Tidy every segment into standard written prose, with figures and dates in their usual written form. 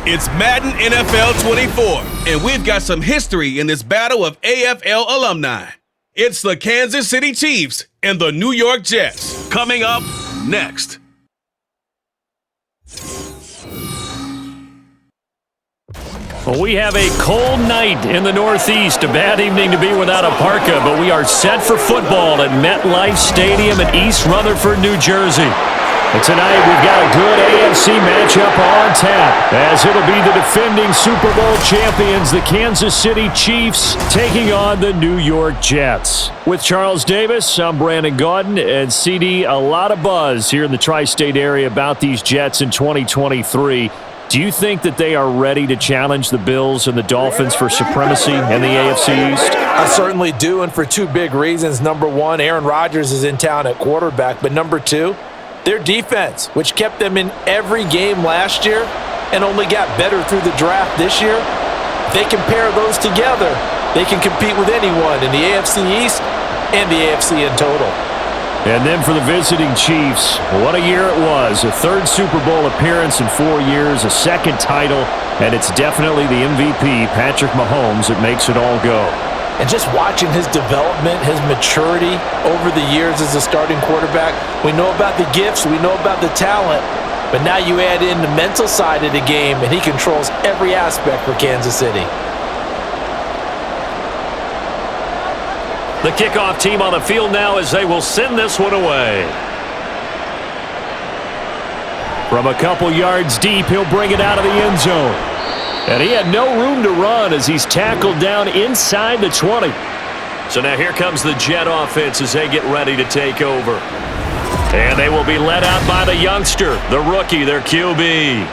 It's Madden NFL 24, and we've got some history in this battle of AFL alumni. It's the Kansas City Chiefs and the New York Jets. Coming up next. Well, we have a cold night in the Northeast. A bad evening to be without a parka, but we are set for football at MetLife Stadium in East Rutherford, New Jersey. And tonight we've got a good AFC matchup on tap, as it'll be the defending Super Bowl champions, the Kansas City Chiefs, taking on the New York Jets. With Charles Davis, I'm Brandon Gaudin, and CD, a lot of buzz here in the tri-state area about these Jets in 2023. Do you think that they are ready to challenge the Bills and the Dolphins for supremacy in the AFC East? I certainly do, and for two big reasons. Number one, Aaron Rodgers is in town at quarterback, but number two, their defense, which kept them in every game last year and only got better through the draft this year. They can pair those together. They can compete with anyone in the AFC East and the AFC in total. And then for the visiting Chiefs, what a year it was. A third Super Bowl appearance in 4 years, a second title, and it's definitely the MVP, Patrick Mahomes, that makes it all go. And just watching his development, his maturity over the years as a starting quarterback, we know about the gifts, we know about the talent, but now you add in the mental side of the game, and he controls every aspect for Kansas City. The kickoff team on the field now as they will send this one away. From a couple yards deep, he'll bring it out of the end zone. And he had no room to run as he's tackled down inside the 20. So now here comes the Jet offense as they get ready to take over. And they will be led out by the youngster, the rookie, their QB.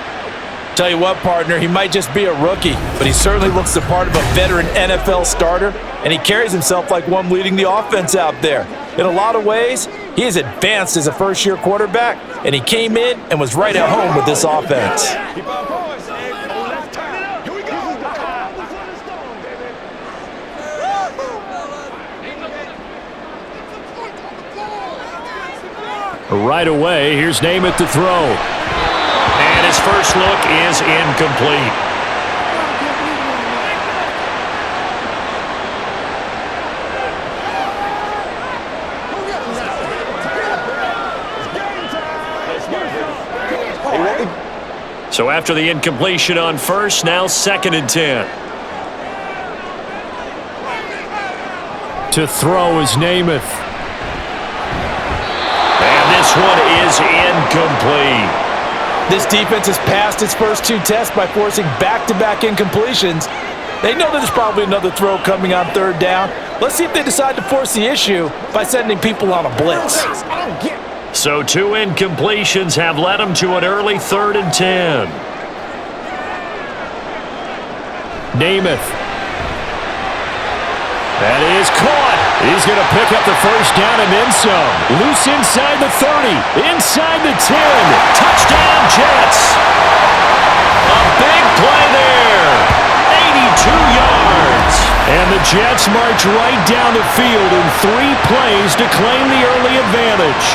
Tell you what, partner, he might just be a rookie, but he certainly looks the part of a veteran NFL starter, and he carries himself like one leading the offense out there. In a lot of ways, he is advanced as a first-year quarterback, and he came in and was right at home with this offense. Right away, here's Namath to throw. And his first look is incomplete. So after the incompletion on first, now 2nd and 10. To throw is Namath. This one is incomplete. This defense has passed its first two tests by forcing back-to-back incompletions. They know there's probably another throw coming on third down. Let's see if they decide to force the issue by sending people on a blitz. So 2 incompletions have led them to an early 3rd and 10. Namath. That is caught. He's going to pick up the first down and then some. Loose inside the 30, inside the 10. Touchdown, Jets. A big play there. 82 yards. And the Jets march right down the field in 3 plays to claim the early advantage.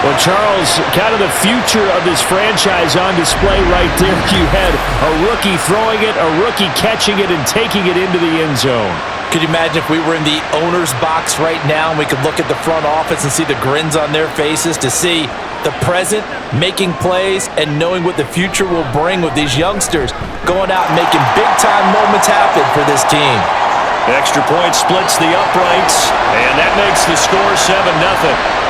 Well, Charles, kind of the future of this franchise on display right there. You had a rookie throwing it, a rookie catching it, and taking it into the end zone. Could you imagine if we were in the owner's box right now and we could look at the front office and see the grins on their faces, to see the present making plays and knowing what the future will bring with these youngsters going out and making big-time moments happen for this team. Extra point splits the uprights, and that makes the score 7-0.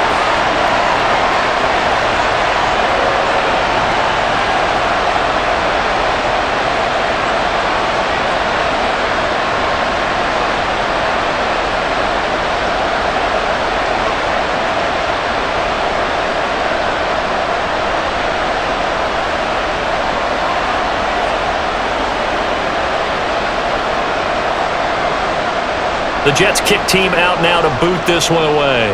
The Jets kick team out now to boot this one away.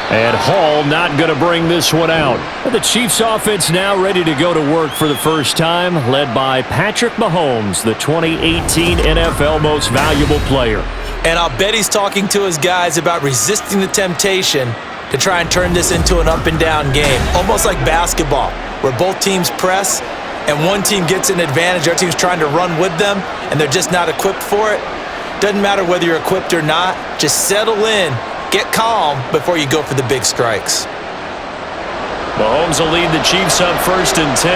And Hall not going to bring this one out. Well, the Chiefs offense now ready to go to work for the first time, led by Patrick Mahomes, the 2018 NFL Most Valuable Player. And I'll bet he's talking to his guys about resisting the temptation to try and turn this into an up-and-down game, almost like basketball, where both teams press and one team gets an advantage, the other team's trying to run with them, and they're just not equipped for it. Doesn't matter whether you're equipped or not. Just settle in, get calm before you go for the big strikes. Mahomes will lead the Chiefs on 1st and 10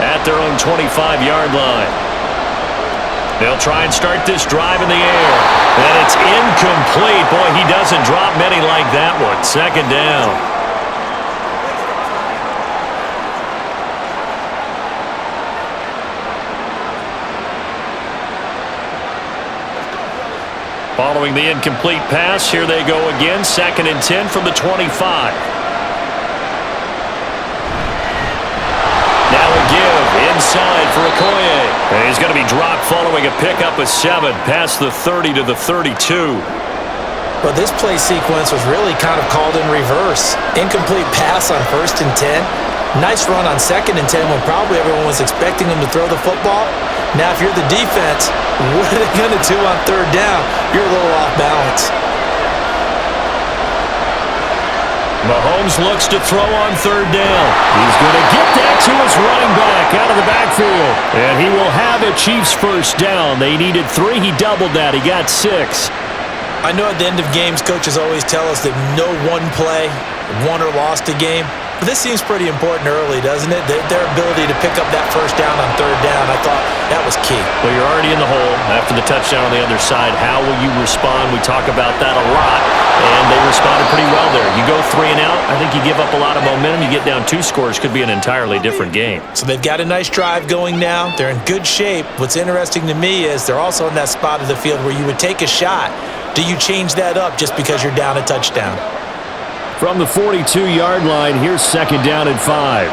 at their own 25-yard line. They'll try and start this drive in the air. And it's incomplete. Boy, he doesn't drop many like that one. 2nd down. Following the incomplete pass, here they go again. 2nd and 10 from the 25. Now a give inside for Okoye. And he's going to be dropped following a pickup of 7 past the 30 to the 32. Well, this play sequence was really kind of called in reverse. Incomplete pass on 1st and 10. Nice run on 2nd and 10 when probably everyone was expecting him to throw the football. Now, if you're the defense, what are they going to do on 3rd down? You're a little off balance. Mahomes looks to throw on 3rd down. He's going to get that to his running back out of the backfield. And he will have a Chiefs 1st down. They needed 3. He doubled that. He got 6. I know at the end of games, coaches always tell us that no one play won or lost a game. But this seems pretty important early, doesn't it? Their ability to pick up that 1st down on 3rd down, I thought that was key. Well, you're already in the hole after the touchdown on the other side. How will you respond? We talk about that a lot, and they responded pretty well there. You go 3 and out, I think you give up a lot of momentum. You get down 2 scores, could be an entirely different game. So they've got a nice drive going now. They're in good shape. What's interesting to me is they're also in that spot of the field where you would take a shot. Do you change that up just because you're down a touchdown? From the 42-yard line, here's 2nd down and 5.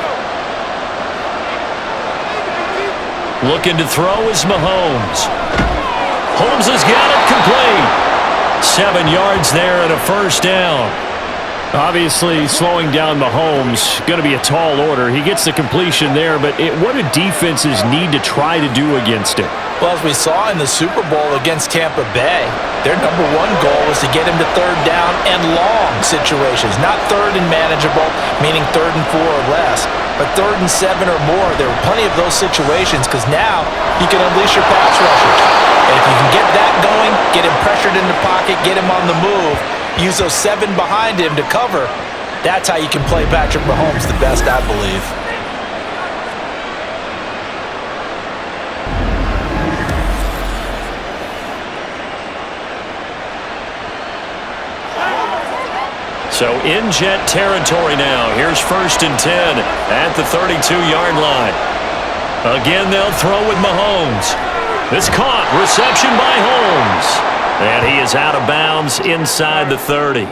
Looking to throw is Mahomes. Holmes has got it complete. 7 yards there and a 1st down. Obviously, slowing down Mahomes, going to be a tall order. He gets the completion there, but what do defenses need to try to do against it? Well, as we saw in the Super Bowl against Tampa Bay, their number 1 goal was to get him to 3rd down and long situations. Not 3rd and manageable, meaning 3rd and 4 or less, but 3rd and 7 or more. There were plenty of those situations because now you can unleash your pass rushers. And if you can get that going, get him pressured in the pocket, get him on the move, use those 7 behind him to cover, that's how you can play Patrick Mahomes the best, I believe. So in jet territory now. Here's 1st and 10 at the 32-yard line. Again, they'll throw with Mahomes. It's caught. Reception by Holmes. And he is out of bounds inside the 30.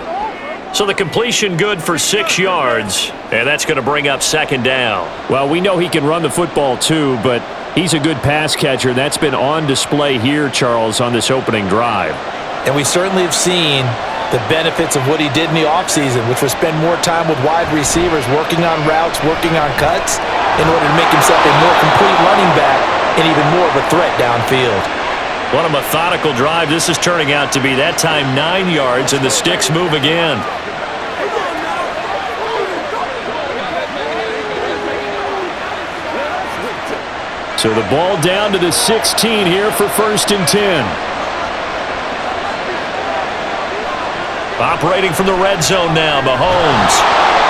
So the completion good for 6 yards, and that's going to bring up 2nd down. Well, we know he can run the football too, but he's a good pass catcher. That's been on display here, Charles, on this opening drive. And we certainly have seen the benefits of what he did in the offseason, which was spend more time with wide receivers, working on routes, working on cuts, in order to make himself a more complete running back and even more of a threat downfield. What a methodical drive this is turning out to be. That time 9 yards, and the sticks move again. So the ball down to the 16 here for 1st and 10. Operating from the red zone now, Mahomes.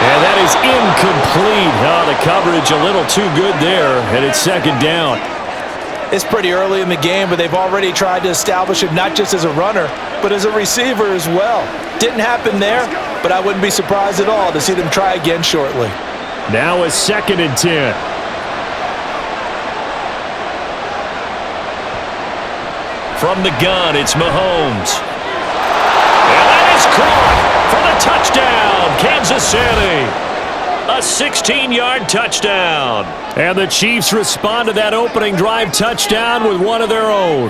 And that is incomplete. Oh, the coverage a little too good there, and it's 2nd down. It's pretty early in the game, but they've already tried to establish him not just as a runner, but as a receiver as well. Didn't happen there, but I wouldn't be surprised at all to see them try again shortly. Now a 2nd and 10. From the gun, it's Mahomes. And that is caught for the touchdown, Kansas City. A 16-yard touchdown. And the Chiefs respond to that opening drive touchdown with one of their own.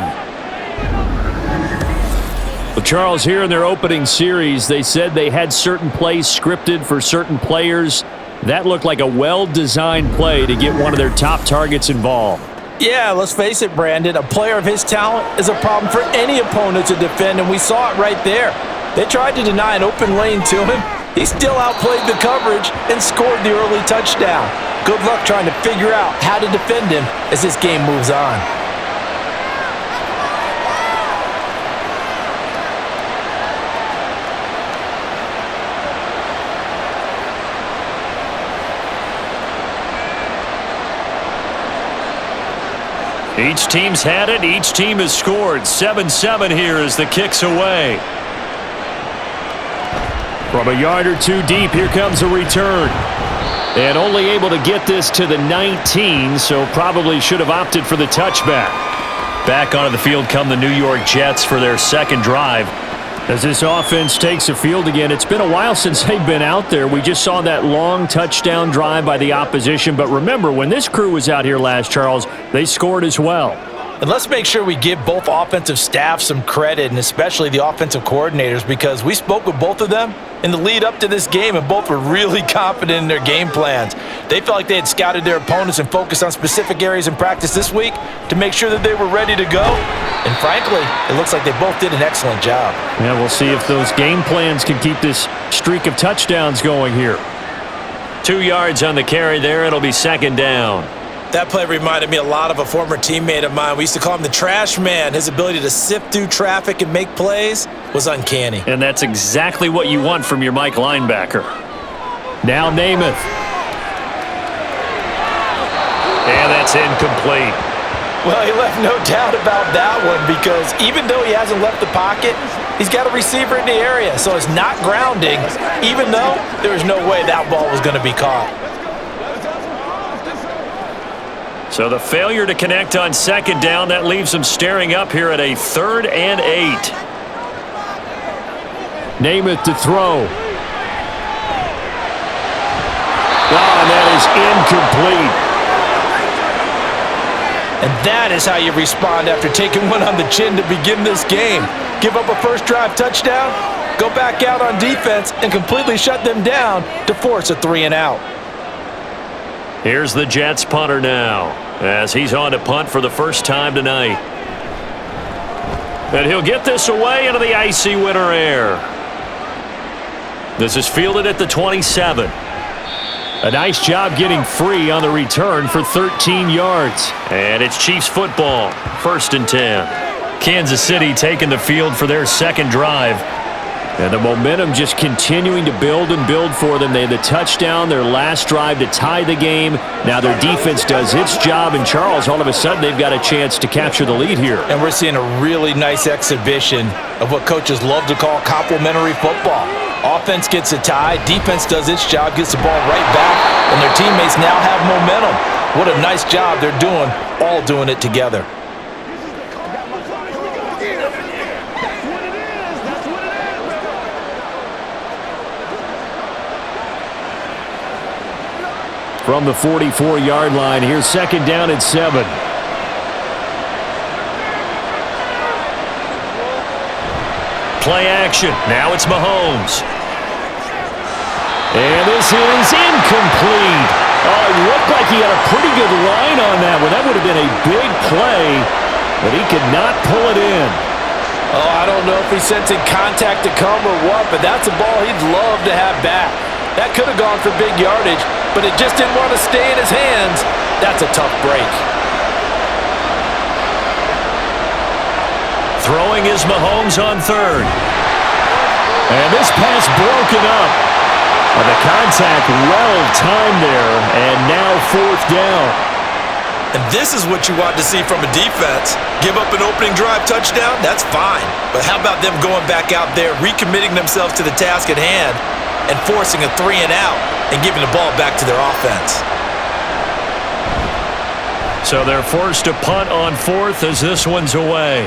Well, Charles, here in their opening series, they said they had certain plays scripted for certain players. That looked like a well-designed play to get one of their top targets involved. Yeah, let's face it, Brandon. A player of his talent is a problem for any opponent to defend, and we saw it right there. They tried to deny an open lane to him, He still outplayed the coverage and scored the early touchdown. Good luck trying to figure out how to defend him as this game moves on. Each team's had it. Each team has scored. 7-7 here as the kick's away. From a yard or two deep, here comes a return. And only able to get this to the 19, so probably should have opted for the touchback. Back onto the field come the New York Jets for their second drive. As this offense takes the field again, it's been a while since they've been out there. We just saw that long touchdown drive by the opposition. But remember, when this crew was out here last, Charles, they scored as well. And let's make sure we give both offensive staff some credit, and especially the offensive coordinators, because we spoke with both of them in the lead up to this game, and both were really confident in their game plans. They felt like they had scouted their opponents and focused on specific areas in practice this week to make sure that they were ready to go. And frankly, it looks like they both did an excellent job. Yeah, we'll see if those game plans can keep this streak of touchdowns going here. 2 yards on the carry there. It'll be second down. That play reminded me a lot of a former teammate of mine. We used to call him the trash man. His ability to sift through traffic and make plays was uncanny. And that's exactly what you want from your Mike linebacker. Now Namath. And that's incomplete. Well, he left no doubt about that one, because even though he hasn't left the pocket, he's got a receiver in the area. So it's not grounding, even though there was no way that ball was going to be caught. So the failure to connect on second down, that leaves them staring up here at a 3rd and 8. Namath to throw. And that is incomplete. And that is how you respond after taking one on the chin to begin this game. Give up a first drive touchdown, go back out on defense, and completely shut them down to force a 3-and-out. Here's the Jets punter now, as he's on to punt for the first time tonight. And he'll get this away into the icy winter air. This is fielded at the 27. A nice job getting free on the return for 13 yards. And it's Chiefs football, 1st and 10. Kansas City taking the field for their second drive. And the momentum just continuing to build and build for them. They had the touchdown, their last drive to tie the game. Now their defense does its job, and Charles, all of a sudden, they've got a chance to capture the lead here. And we're seeing a really nice exhibition of what coaches love to call complementary football. Offense gets a tie, defense does its job, gets the ball right back, and their teammates now have momentum. What a nice job they're doing, all doing it together. From the 44-yard line, here's second down and 7. Play action. Now it's Mahomes. And this is incomplete. Oh, it looked like he had a pretty good line on that one. That would have been a big play, but he could not pull it in. Oh, I don't know if he's sensing contact to come or what, but that's a ball he'd love to have back. That could have gone for big yardage, but it just didn't want to stay in his hands. That's a tough break. Throwing is Mahomes on 3rd. And this pass broken up. And the contact well timed there, and now 4th down. And this is what you want to see from a defense. Give up an opening drive touchdown, that's fine. But how about them going back out there, recommitting themselves to the task at hand, and forcing a 3-and-out and giving the ball back to their offense. So they're forced to punt on 4th as this one's away.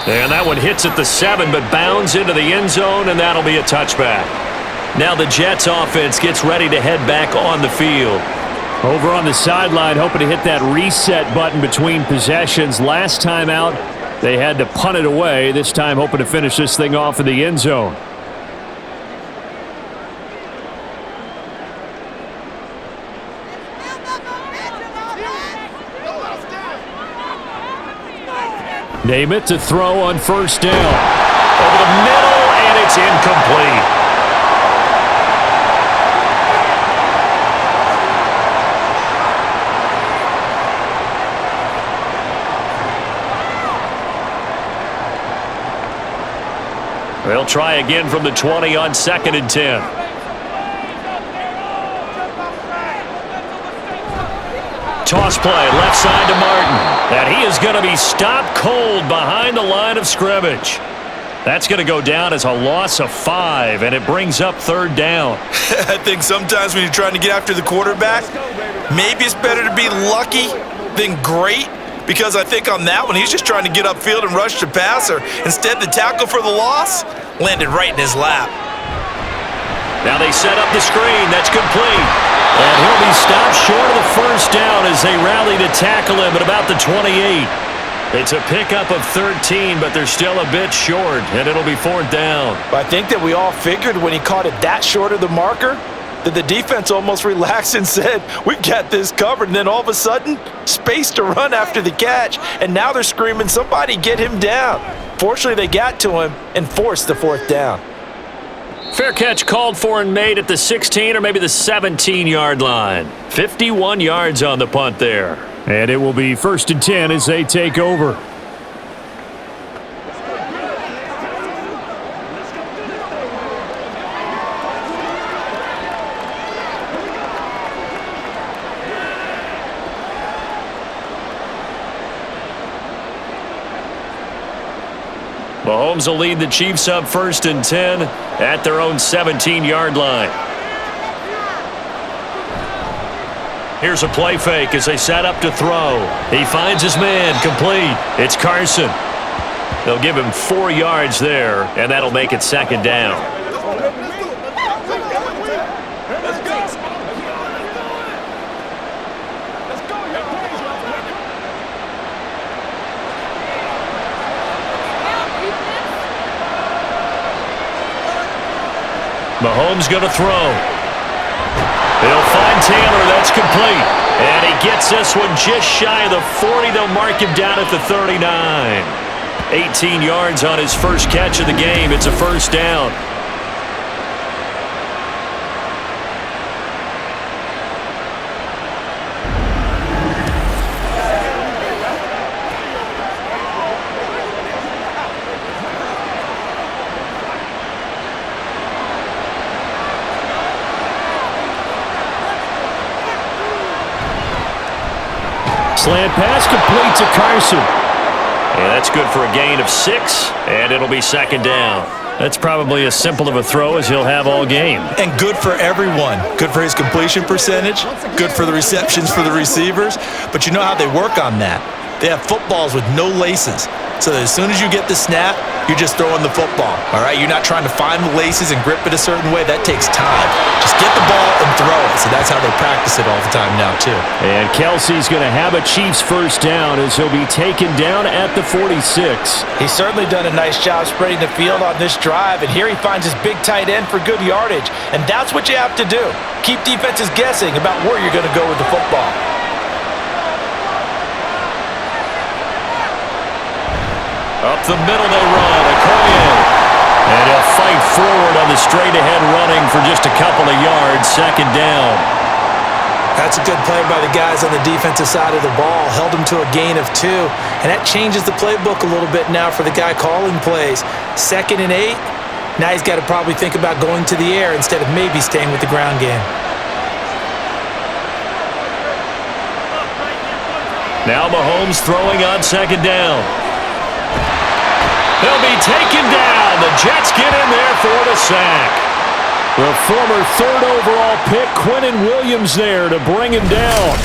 And that one hits at the 7, but bounds into the end zone, and that'll be a touchback. Now the Jets offense gets ready to head back on the field. Over on the sideline, hoping to hit that reset button between possessions. Last time out, they had to punt it away. This time hoping to finish this thing off in the end zone. Namath to throw on 1st down. Over the middle, and it's incomplete. They'll try again from the 20 on 2nd and 10. Toss play, left side to Martin. And he is going to be stopped cold behind the line of scrimmage. That's going to go down as a loss of 5, and it brings up 3rd down. I think sometimes when you're trying to get after the quarterback, maybe it's better to be lucky than great, because I think on that one, he's just trying to get upfield and rush the passer. Instead, the tackle for the loss landed right in his lap. Now they set up the screen. That's complete. And he'll be stopped short of the 1st down as they rally to tackle him at about the 28. It's a pickup of 13, but they're still a bit short, and it'll be 4th down. I think that we all figured when he caught it that short of the marker that the defense almost relaxed and said, we've got this covered. And then all of a sudden, space to run after the catch. And now they're screaming, somebody get him down. Fortunately, they got to him and forced the 4th down. Fair catch called for and made at the 16 or maybe the 17-yard line. 51 yards on the punt there. And it will be 1st and 10 as they take over. Mahomes will lead the Chiefs up 1st and 10 at their own 17-yard line. Here's a play fake as they set up to throw. He finds his man, complete. It's Carson. They'll give him 4 yards there, and that'll make it 2nd down. Mahomes going to throw. He'll find Taylor. That's complete. And he gets this one just shy of the 40. They'll mark him down at the 39. 18 yards on his first catch of the game. It's a 1st down. Slant pass complete to Carson. And that's good for a gain of 6, and it'll be 2nd down. That's probably as simple of a throw as he'll have all game. And good for everyone. Good for his completion percentage. Good for the receptions for the receivers. But you know how they work on that. They have footballs with no laces. So that as soon as you get the snap, you're just throwing the football, all right? You're not trying to find the laces and grip it a certain way. That takes time. Just get the ball and throw it. So that's how they practice it all the time now, too. And Kelsey's going to have a Chiefs 1st down as he'll be taken down at the 46. He's certainly done a nice job spreading the field on this drive, and here he finds his big tight end for good yardage. And that's what you have to do. Keep defenses guessing about where you're going to go with the football. Up the middle they run, Okoye. And he'll fight forward on the straight-ahead running for just a couple of yards, 2nd down. That's a good play by the guys on the defensive side of the ball. Held him to a gain of 2. And that changes the playbook a little bit now for the guy calling plays. 2nd and 8. Now he's got to probably think about going to the air instead of maybe staying with the ground game. Now Mahomes throwing on 2nd down. He'll be taken down. The Jets get in there for the sack. The former 3rd overall pick, Quinnen Williams, there to bring him down.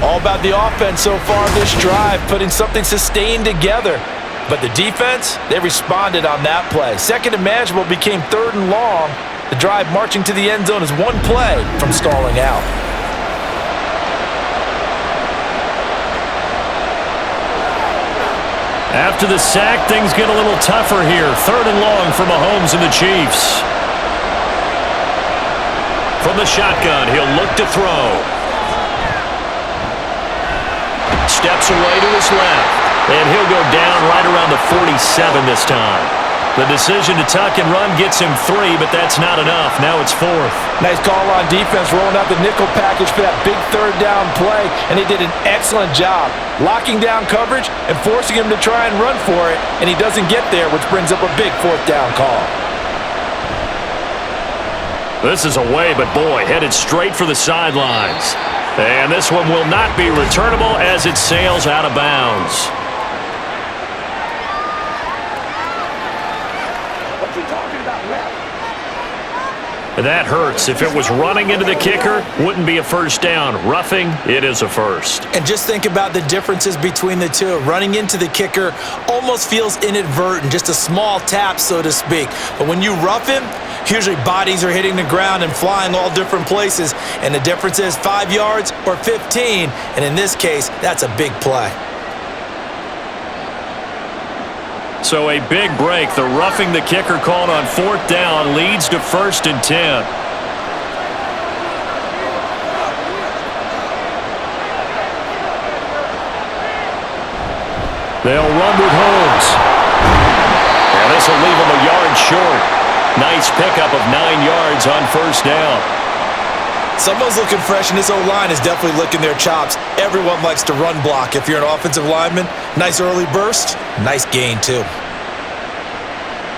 All about the offense so far this drive, putting something sustained together. But the defense, they responded on that play. 2nd and manageable became 3rd and long. The drive marching to the end zone is one play from stalling out. After the sack, things get a little tougher here. 3rd and long for Mahomes and the Chiefs. From the shotgun, he'll look to throw. Steps away to his left. And he'll go down right around the 47 this time. The decision to tuck and run gets him 3, but that's not enough. Now it's 4th. Nice call on defense, rolling out the nickel package for that big third down play, and they did an excellent job locking down coverage and forcing him to try and run for it, and he doesn't get there, which brings up a big 4th down call. This is away, but boy, headed straight for the sidelines. And this one will not be returnable as it sails out of bounds. That hurts. If it was running into the kicker, wouldn't be a first down. Roughing, it is a first. And just think about the differences between the two. Running into the kicker almost feels inadvertent, just a small tap, so to speak. But when you rough him, usually bodies are hitting the ground and flying all different places. And the difference is 5 yards or 15. And in this case, that's a big play. So a big break. The roughing the kicker called on 4th down leads to 1st and 10. They'll run with Holmes. And this will leave him a yard short. Nice pickup of 9 yards on 1st down. Someone's looking fresh, and this O-line is definitely licking their chops. Everyone likes to run block. If you're an offensive lineman, nice early burst, nice gain too.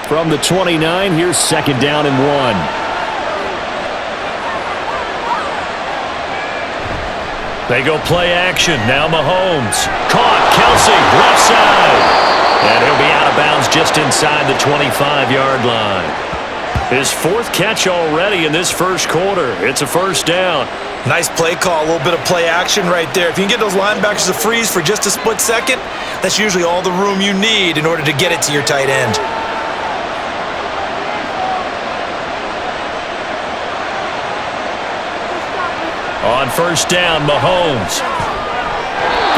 From the 29, here's 2nd down and 1. They go play action. Now Mahomes. Caught. Kelsey, left side. And he'll be out of bounds just inside the 25-yard line. His 4th catch already in this first quarter. It's a first down. Nice play call, a little bit of play action right there. If you can get those linebackers to freeze for just a split second, that's usually all the room you need in order to get it to your tight end. On 1st down, Mahomes.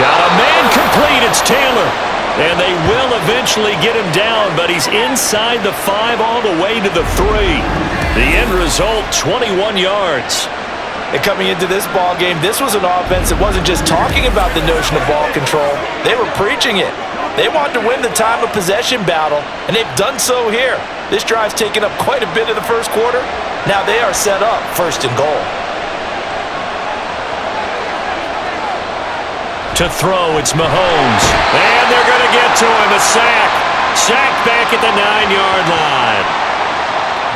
Got a man complete. It's Taylor. And they will eventually get him down, but he's inside the 5 all the way to the 3. The end result, 21 yards. And coming into this ball game, this was an offense that wasn't just talking about the notion of ball control. They were preaching it. They wanted to win the time of possession battle, and they've done so here. This drive's taken up quite a bit of the first quarter. Now they are set up 1st and goal. To throw, it's Mahomes. And they're going to get to him. A sack. Sack back at the 9-yard line.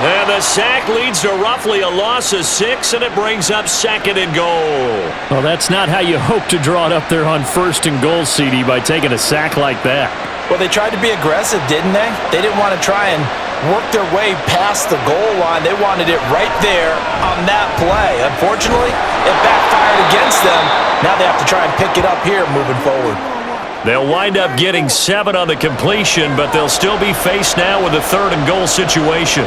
And the sack leads to roughly a loss of 6, and it brings up 2nd and goal. Well, that's not how you hope to draw it up there on 1st and goal, CD, by taking a sack like that. Well, they tried to be aggressive, didn't they? They didn't want to try and work their way past the goal line. They wanted it right there on that play. Unfortunately, it backfired against them. Now they have to try and pick it up here moving forward. They'll wind up getting 7 on the completion, but they'll still be faced now with a 3rd and goal situation.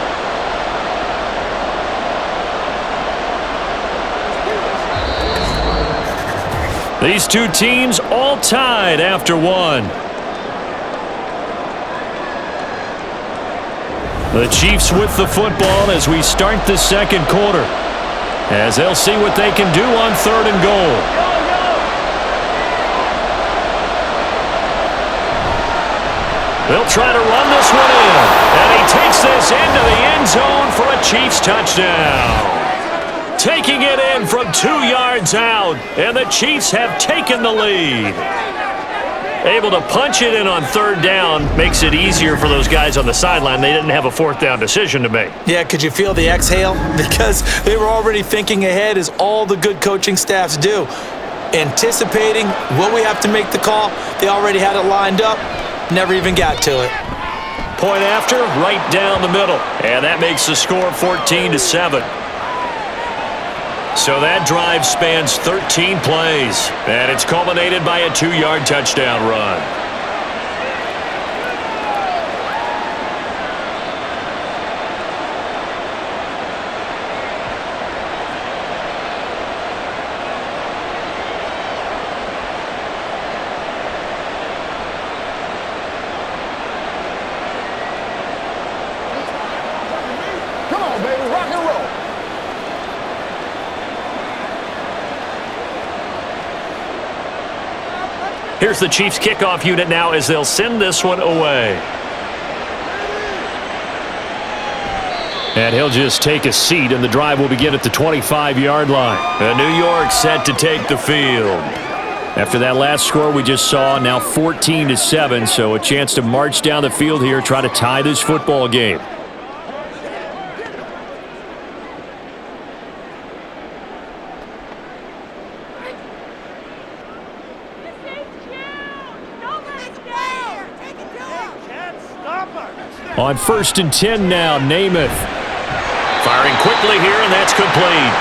These two teams all tied after 1. The Chiefs with the football as we start the 2nd quarter, as they'll see what they can do on 3rd and goal. They'll try to run this one in, and he takes this into the end zone for a Chiefs touchdown. Taking it in from 2 yards out, and the Chiefs have taken the lead. Able to punch it in on 3rd down makes it easier for those guys on the sideline. They didn't have a 4th down decision to make. Yeah, could you feel the exhale? Because they were already thinking ahead, as all the good coaching staffs do. Anticipating, will we have to make the call? They already had it lined up, never even got to it. Point after, right down the middle. And that makes the score 14-7. So that drive spans 13 plays, and it's culminated by a 2-yard touchdown run. Come on, baby, rock and roll. Here's the Chiefs kickoff unit now as they'll send this one away. And he'll just take a seat, and the drive will begin at the 25-yard line. And New York set to take the field. After that last score we just saw, now 14-7, so a chance to march down the field here, try to tie this football game. On 1st and 10 now, Namath. Firing quickly here, and that's complete.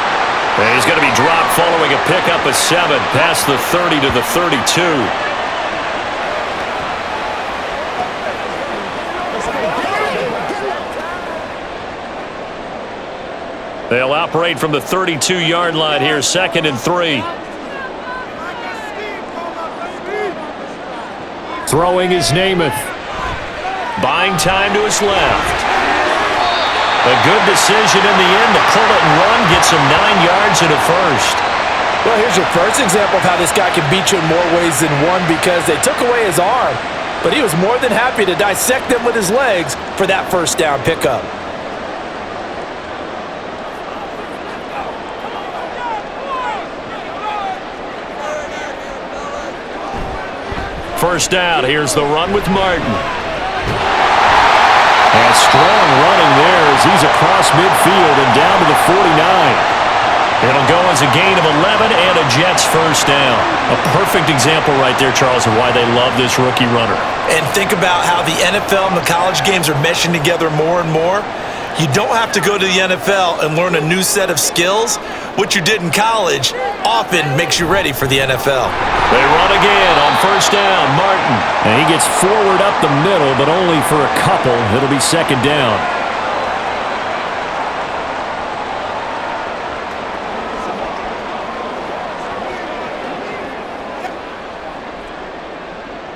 And he's going to be dropped following a pickup of 7 past the 30 to the 32. They'll operate from the 32-yard line here, 2nd and 3. Throwing is Namath. Buying time to his left. A good decision in the end to pull it and run, gets him 9 yards and a first. Well, here's your first example of how this guy can beat you in more ways than one, because they took away his arm, but he was more than happy to dissect them with his legs for that first down pickup. First down, here's the run with Martin. And strong running there as he's across midfield and down to the 49. It'll go as a gain of 11 and a Jets first down. A perfect example right there, Charles, of why they love this rookie runner. And think about how the NFL and the college games are meshing together more and more. You don't have to go to the NFL and learn a new set of skills. What you did in college often makes you ready for the NFL. They run again on first down. Martin. And he gets forward up the middle, but only for a couple. It'll be 2nd down.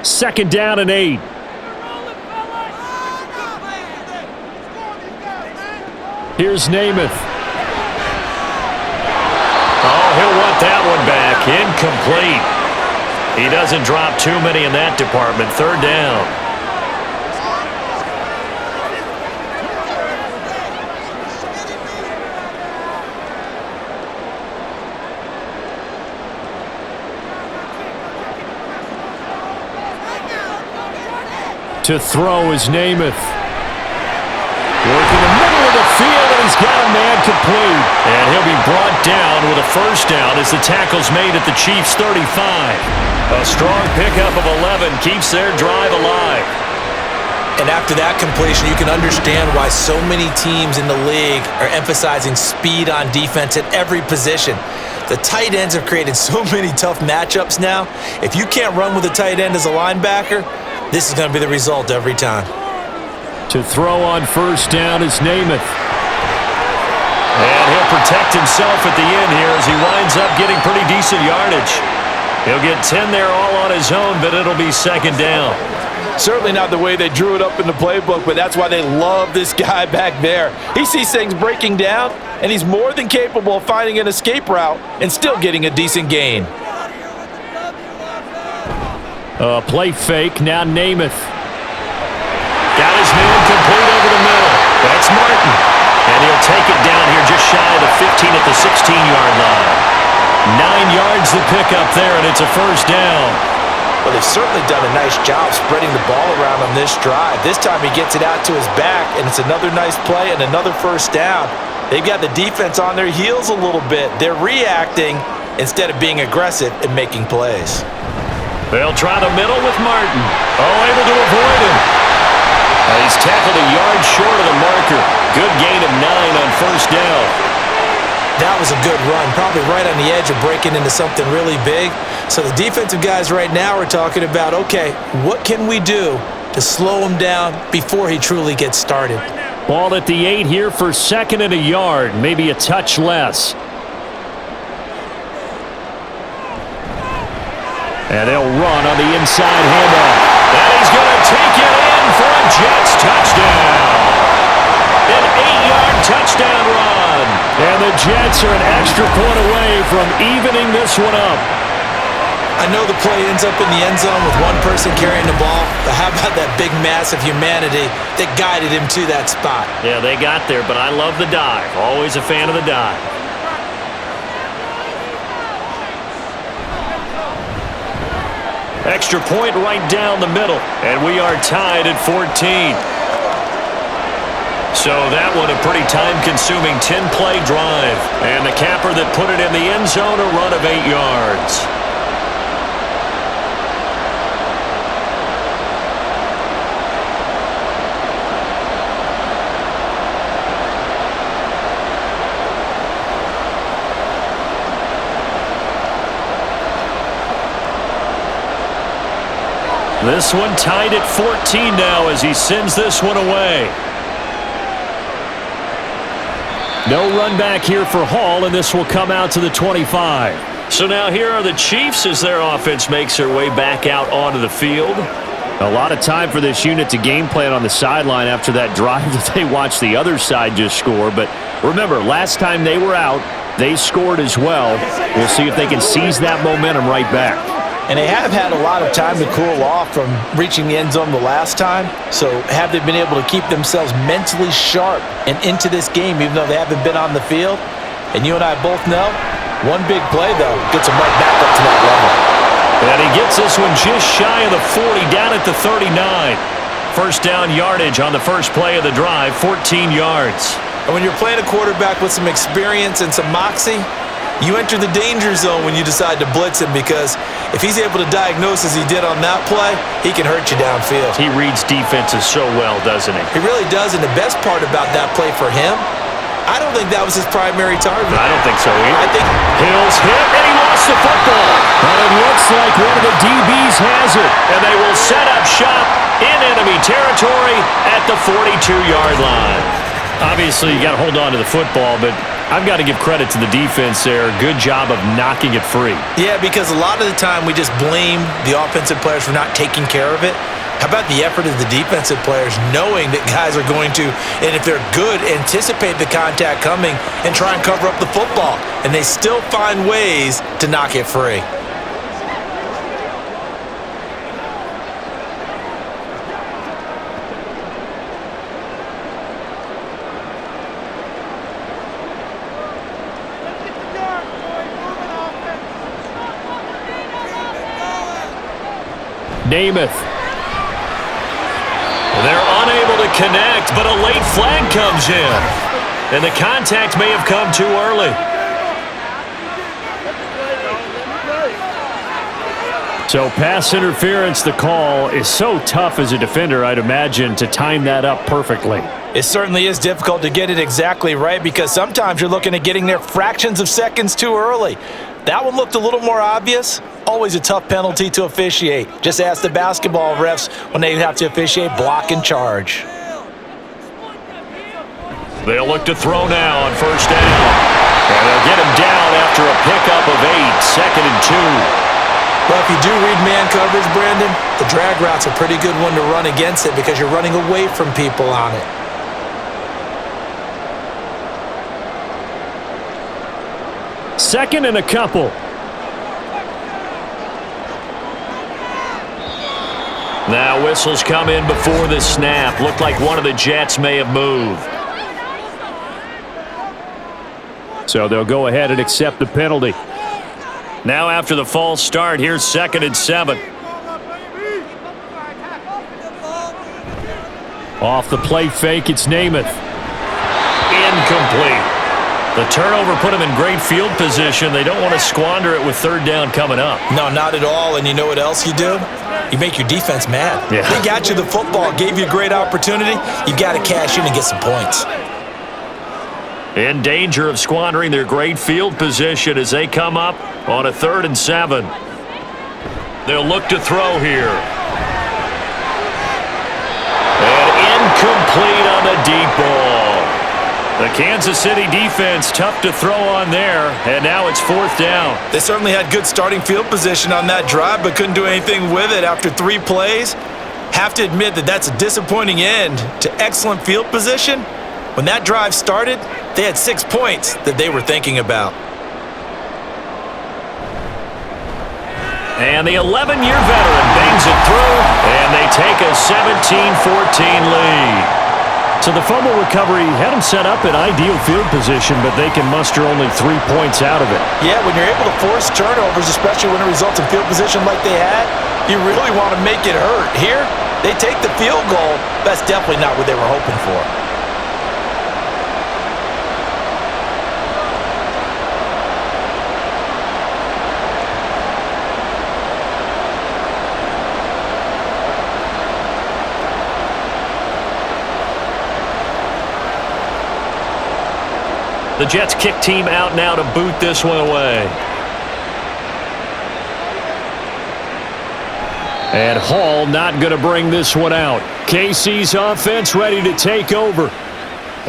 Second down and 8. Here's Namath. Oh, he'll want that one back. Incomplete. He doesn't drop too many in that department. 3rd down. To throw is Namath. Working the middle of the field, and he's got a man complete. And he'll be brought down with a first down as the tackle's made at the Chiefs' 35. A strong pickup of 11 keeps their drive alive. And after that completion, you can understand why so many teams in the league are emphasizing speed on defense at every position. The tight ends have created so many tough matchups now. If you can't run with a tight end as a linebacker, this is going to be the result every time. To throw on first down is Namath. And he'll protect himself at the end here as he winds up getting pretty decent yardage. He'll get 10 there all on his own, but it'll be 2nd down. Certainly not the way they drew it up in the playbook, but that's why they love this guy back there. He sees things breaking down, and he's more than capable of finding an escape route and still getting a decent gain. Play fake, now Namath. Got his man complete over the middle. That's Martin. And he'll take it down here just shy of the 15 at the 16-yard line. 9 yards to pick up there, and it's a first down. Well, they've certainly done a nice job spreading the ball around on this drive. This time he gets it out to his back, and it's another nice play and another first down. They've got the defense on their heels a little bit. They're reacting instead of being aggressive and making plays. They'll try the middle with Martin. Oh, able to avoid him. He's tackled a yard short of the marker. Good gain of 9 on first down. That was a good run, probably right on the edge of breaking into something really big. So the defensive guys right now are talking about, okay, what can we do to slow him down before he truly gets started? Ball at the 8 here for 2nd and a yard, maybe a touch less. And they'll run on the inside handoff. And he's going to take it in for a Jets touchdown. An 8-yard touchdown run. And the Jets are an extra point away from evening this one up. I know the play ends up in the end zone with one person carrying the ball, but how about that big mass of humanity that guided him to that spot? Yeah, they got there, but I love the dive. Always a fan of the dive. Extra point right down the middle, and we are tied at 14. So that one a pretty time-consuming 10-play drive. And the capper that put it in the end zone, a run of 8 yards. This one tied at 14 now as he sends this one away. No run back here for Hall, and this will come out to the 25. So now here are the Chiefs as their offense makes their way back out onto the field. A lot of time for this unit to game plan on the sideline after that drive that they watched the other side just score. But remember, last time they were out, they scored as well. We'll see if they can seize that momentum right back. And they have had a lot of time to cool off from reaching the end zone the last time. So have they been able to keep themselves mentally sharp and into this game, even though they haven't been on the field? And you and I both know, one big play, though, gets them right back up to that level. And he gets this one just shy of the 40, down at the 39. First down yardage on the first play of the drive, 14 yards. And when you're playing a quarterback with some experience and some moxie, you enter the danger zone when you decide to blitz him, because if he's able to diagnose as he did on that play, he can hurt you downfield. He reads defenses so well, doesn't he? He really does, and the best part about that play for him, I don't think that was his primary target. I don't think so either. I think Hill's hit, and he lost the football. But it looks like one of the DBs has it, and they will set up shop in enemy territory at the 42-yard line. Obviously, you got to hold on to the football, but I've got to give credit to the defense there. Good job of knocking it free. Yeah, because a lot of the time we just blame the offensive players for not taking care of it. How about the effort of the defensive players knowing that guys are going to, and if they're good, anticipate the contact coming and try and cover up the football. And they still find ways to knock it free. Namath. They're unable to connect, but a late flag comes in. And the contact may have come too early. So pass interference, the call is so tough as a defender, I'd imagine, to time that up perfectly. It certainly is difficult to get it exactly right, because sometimes you're looking at getting there fractions of seconds too early. That one looked a little more obvious. Always a tough penalty to officiate. Just ask the basketball refs when they have to officiate block and charge. They'll look to throw now on first down. And they'll get him down after a pickup of 8, 2nd and 2. Well, if you do read man coverage, Brandon, the drag route's a pretty good one to run against it because you're running away from people on it. Second and a couple. Now whistles come in before the snap. Looked like one of the Jets may have moved. So they'll go ahead and accept the penalty. Now after the false start, here's 2nd and 7. Off the play fake, it's Namath. Incomplete. The turnover put him in great field position. They don't want to squander it with 3rd down coming up. No, not at all. And you know what else you do? You make your defense mad. Yeah. They got you the football, gave you a great opportunity. You've got to cash in and get some points. In danger of squandering their great field position as they come up on a 3rd and 7. They'll look to throw here. And incomplete on the deep ball. The Kansas City defense tough to throw on there, and now it's 4th down. They certainly had good starting field position on that drive, but couldn't do anything with it after 3 plays. Have to admit that that's a disappointing end to excellent field position. When that drive started, they had 6 points that they were thinking about. And the 11-year veteran bangs it through, and they take a 17-14 lead. So the fumble recovery had them set up in ideal field position, but they can muster only 3 points out of it. Yeah, when you're able to force turnovers, especially when it results in field position like they had, you really want to make it hurt. Here, they take the field goal. That's definitely not what they were hoping for. The Jets kick team out now to boot this one away. And Hall not going to bring this one out. KC's offense ready to take over.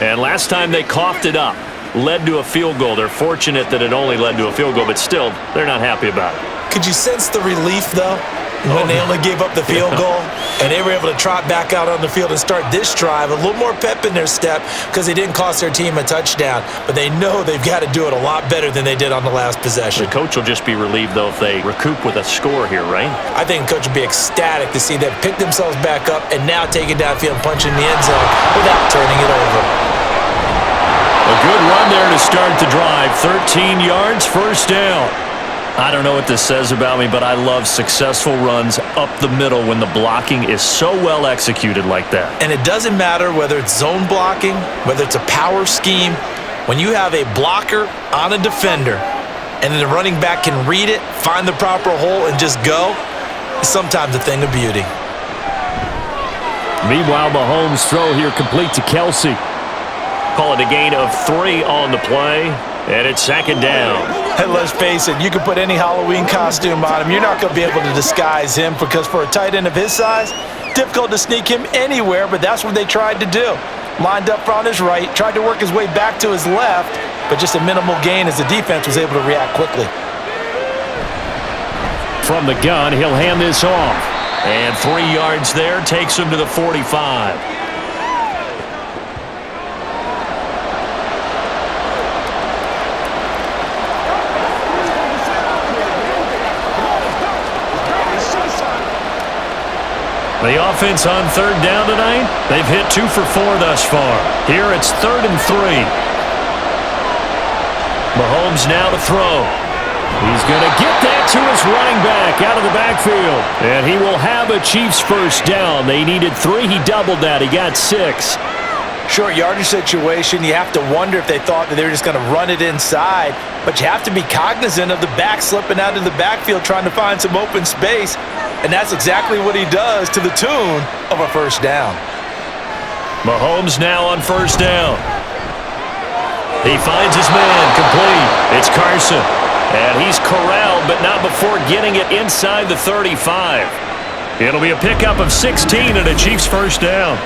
And last time they coughed it up, led to a field goal. They're fortunate that it only led to a field goal, but still, they're not happy about it. Could you sense the relief, though, when they only gave up the field goal and they were able to trot back out on the field and start this drive? A little more pep in their step because they didn't cost their team a touchdown, but they know they've got to do it a lot better than they did on the last possession. The coach will just be relieved, though, if they recoup with a score here, right? I think the coach will be ecstatic to see them pick themselves back up and now take it downfield and punch in the end zone without turning it over. A good run there to start the drive. 13 yards, first down. I don't know what this says about me, but I love successful runs up the middle when the blocking is so well executed like that. And it doesn't matter whether it's zone blocking, whether it's a power scheme. When you have a blocker on a defender and then the running back can read it, find the proper hole, and just go, it's sometimes a thing of beauty. Meanwhile, Mahomes' throw here complete to Kelsey. Call it a gain of 3 on the play, and it's second down. And let's face it, you can put any Halloween costume on him. You're not going to be able to disguise him because for a tight end of his size, difficult to sneak him anywhere, but that's what they tried to do. Lined up on his right, tried to work his way back to his left, but just a minimal gain as the defense was able to react quickly. From the gun, he'll hand this off. And 3 yards there takes him to the 45. The offense on third down tonight, they've hit 2 for 4 thus far. Here it's 3rd and 3. Mahomes now to throw. He's going to get that to his running back out of the backfield. And he will have a Chiefs first down. They needed 3. He doubled that. He got 6. Short yardage situation, you have to wonder if they thought that they were just going to run it inside. But you have to be cognizant of the back slipping out of the backfield trying to find some open space. And that's exactly what he does to the tune of a first down. Mahomes now on first down. He finds his man complete. It's Carson. And he's corralled, but not before getting it inside the 35. It'll be a pickup of 16 and a Chiefs first down.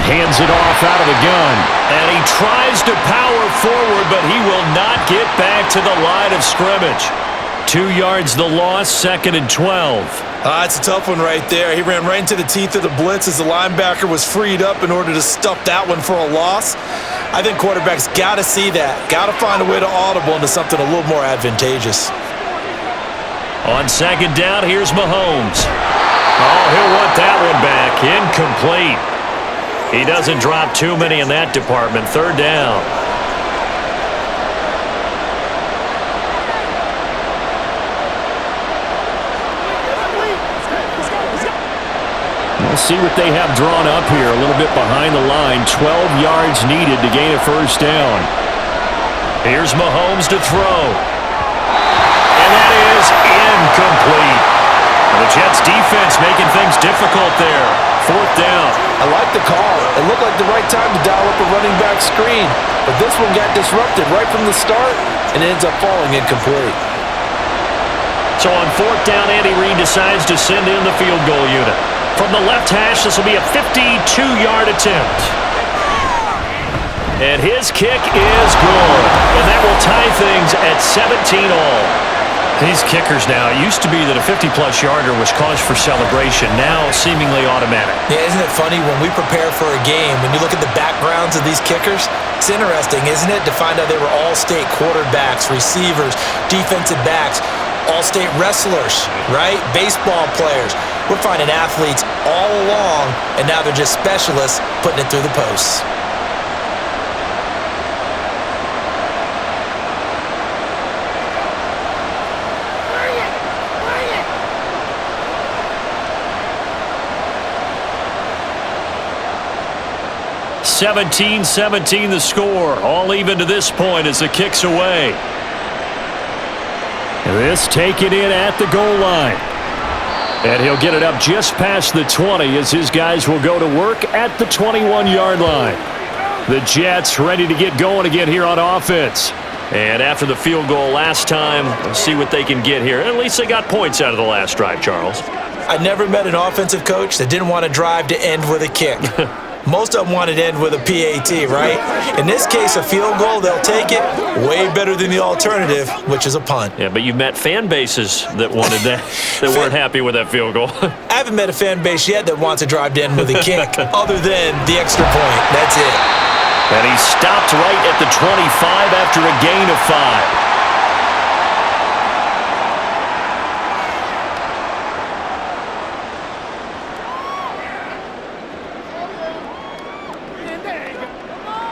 Hands it off out of the gun. And he tries to power forward, but he will not get back to the line of scrimmage. 2 yards the loss, 2nd and 12. That's a tough one right there. He ran right into the teeth of the blitz as the linebacker was freed up in order to stuff that one for a loss. I think quarterbacks got to see that. Got to find a way to audible into something a little more advantageous. On second down, here's Mahomes. Oh, he'll want that one back. Incomplete. He doesn't drop too many in that department. 3rd down. We'll see what they have drawn up here. A little bit behind the line. 12 yards needed to gain a first down. Here's Mahomes to throw. And that is incomplete. The Jets defense making things difficult there. 4th down. I like the call. It looked like the right time to dial up a running back screen. But this one got disrupted right from the start and it ends up falling incomplete. So on 4th down, Andy Reid decides to send in the field goal unit. From the left hash, this will be a 52-yard attempt. And his kick is good. And that will tie things at 17 all. These kickers now, it used to be that a 50-plus yarder was cause for celebration, now seemingly automatic. Yeah, isn't it funny when we prepare for a game, when you look at the backgrounds of these kickers, it's interesting, isn't it, to find out they were all-state quarterbacks, receivers, defensive backs, all-state wrestlers, right? Baseball players. We're finding athletes all along, and now they're just specialists putting it through the posts. (17-17) the score. All even to this point as the kick's away. This taken in at the goal line. And he'll get it up just past the 20 as his guys will go to work at the 21-yard line. The Jets ready to get going again here on offense. And after the field goal last time, let's see what they can get here. At least they got points out of the last drive, Charles. I never met an offensive coach that didn't want to drive to end with a kick. Most of them wanted to end with a PAT, right? In this case, a field goal, they'll take it. Way better than the alternative, which is a punt. Yeah, but you've met fan bases that wanted that, that weren't happy with that field goal. I haven't met a fan base yet that wants to drive to end with a kick, other than the extra point. That's it. And he stopped right at the 25 after a gain of 5.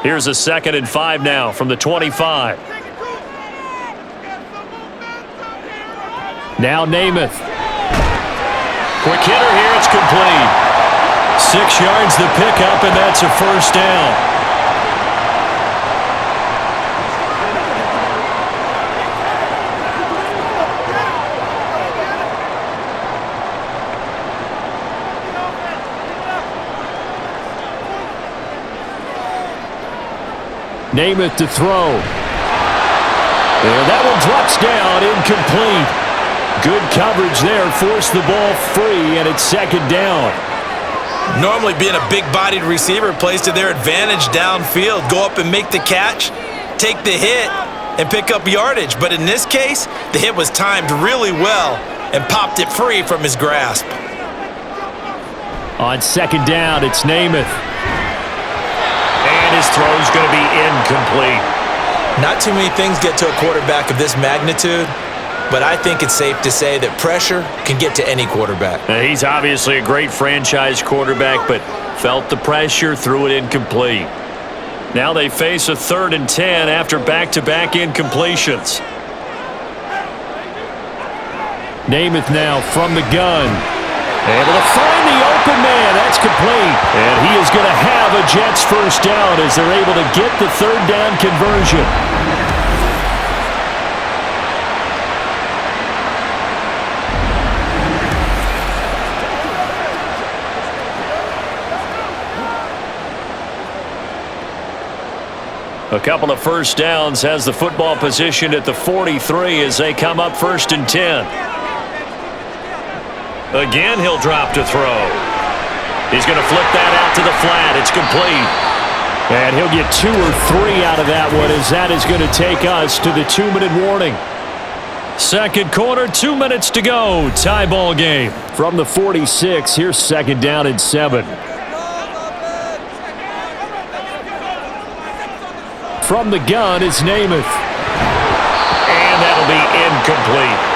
Here's a 2nd and 5 now from the 25. Now Namath. Quick hitter here, it's complete. 6 yards the pickup, and that's a first down. Namath to throw. And that one drops down, incomplete. Good coverage there, forced the ball free, and it's 2nd down. Normally being a big-bodied receiver plays to their advantage downfield. Go up and make the catch, take the hit, and pick up yardage. But in this case, the hit was timed really well and popped it free from his grasp. On 2nd down, it's Namath. And his throw's going to be incomplete. Not too many things get to a quarterback of this magnitude, but I think it's safe to say that pressure can get to any quarterback. He's obviously a great franchise quarterback, but felt the pressure, threw it incomplete. Now they face a 3rd and 10 after back-to-back incompletions. Namath now from the gun. Able to find the open man. That's complete. And he is going to have a Jets first down as they're able to get the 3rd down conversion. A couple of first downs, has the football position at the 43 as they come up 1st and 10. Again, he'll drop to throw. He's going to flip that out to the flat. It's complete. And he'll get 2 or 3 out of that one as that is going to take us to the 2-minute warning. 2nd quarter, 2 minutes to go. Tie ball game. From the 46, here's 2nd down and 7. From the gun, it's Namath. And that'll be incomplete.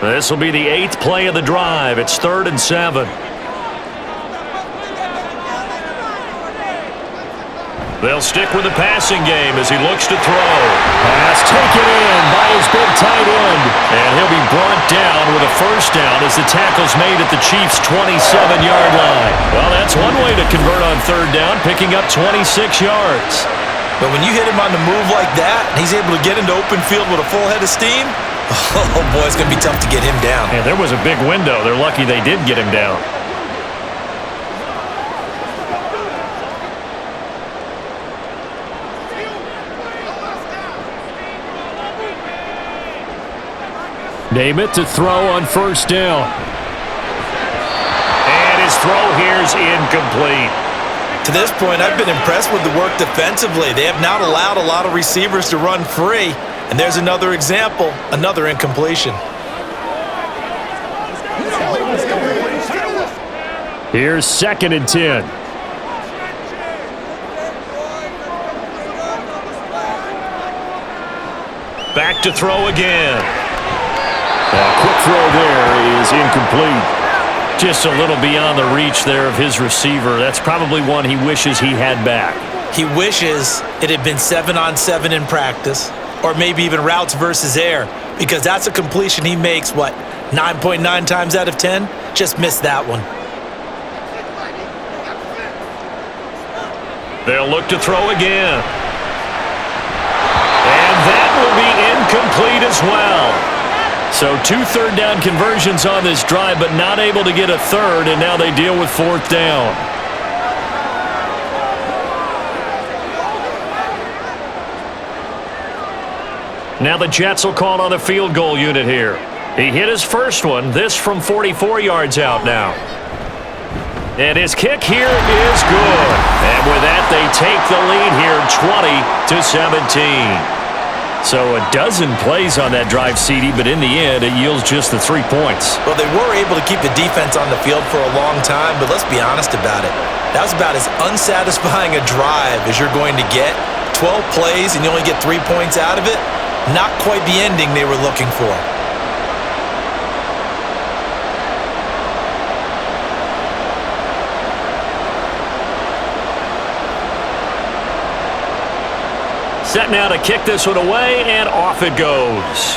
This will be the 8th play of the drive. It's 3rd and 7. They'll stick with the passing game as he looks to throw. Pass taken in by his big tight end. And he'll be brought down with a first down as the tackle's made at the Chiefs' 27-yard line. Well, that's one way to convert on 3rd down, picking up 26 yards. But when you hit him on the move like that, and he's able to get into open field with a full head of steam, oh boy, it's going to be tough to get him down. And there was a big window. They're lucky they did get him down. Name it to throw on first down. And his throw here is incomplete. To this point, I've been impressed with the work defensively. They have not allowed a lot of receivers to run free. And there's another example, another incompletion. Here's 2nd and 10. Back to throw again. A quick throw there is incomplete. Just a little beyond the reach there of his receiver. That's probably one he wishes he had back. He wishes it had been 7-on-7 in practice, or maybe even routes versus air, because that's a completion he makes, 9.9 times out of 10? Just missed that one. They'll look to throw again. And that will be incomplete as well. So 2 third-down conversions on this drive, but not able to get a third, and now they deal with 4th down. Now the Jets will call on a field goal unit here. He hit his first one, this from 44 yards out now. And his kick here is good. And with that, they take the lead here, 20-17. So a dozen plays on that drive, CD, but in the end, it yields just the 3 points. Well, they were able to keep the defense on the field for a long time, but let's be honest about it. That was about as unsatisfying a drive as you're going to get. 12 plays and you only get 3 points out of it. Not quite the ending they were looking for. Set now to kick this one away, and off it goes.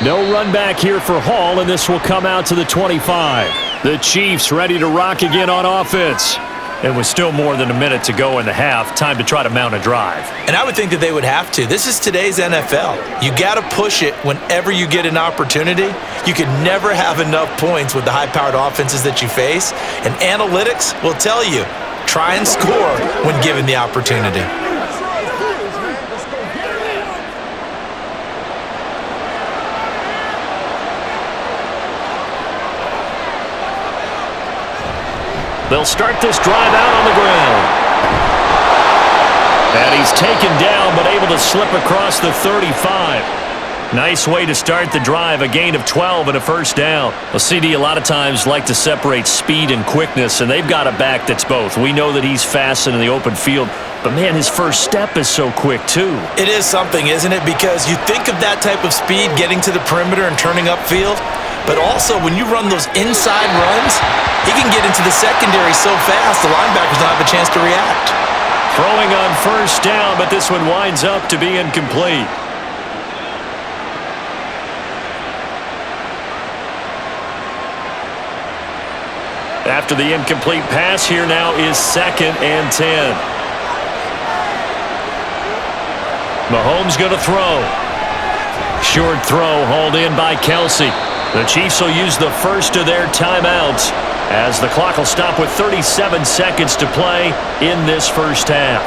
No run back here for Hall, and this will come out to the 25. The Chiefs ready to rock again on offense. And with still more than a minute to go in the half, time to try to mount a drive. And I would think that they would have to. This is today's NFL. You got to push it whenever you get an opportunity. You can never have enough points with the high-powered offenses that you face. And analytics will tell you, try and score when given the opportunity. They'll start this drive out on the ground. And he's taken down, but able to slip across the 35. Nice way to start the drive, a gain of 12 and a first down. Well, CD, a lot of times like to separate speed and quickness, and they've got a back that's both. We know that he's fast in the open field, but man, his first step is so quick too. It is something, isn't it? Because you think of that type of speed getting to the perimeter and turning upfield, but also when you run those inside runs, he can get into the secondary so fast the linebackers don't have a chance to react. Throwing on first down, but this one winds up to be incomplete. After the incomplete pass, here now is 2nd and 10. Mahomes going to throw. Short throw hauled in by Kelsey. The Chiefs will use the first of their timeouts as the clock will stop with 37 seconds to play in this first half.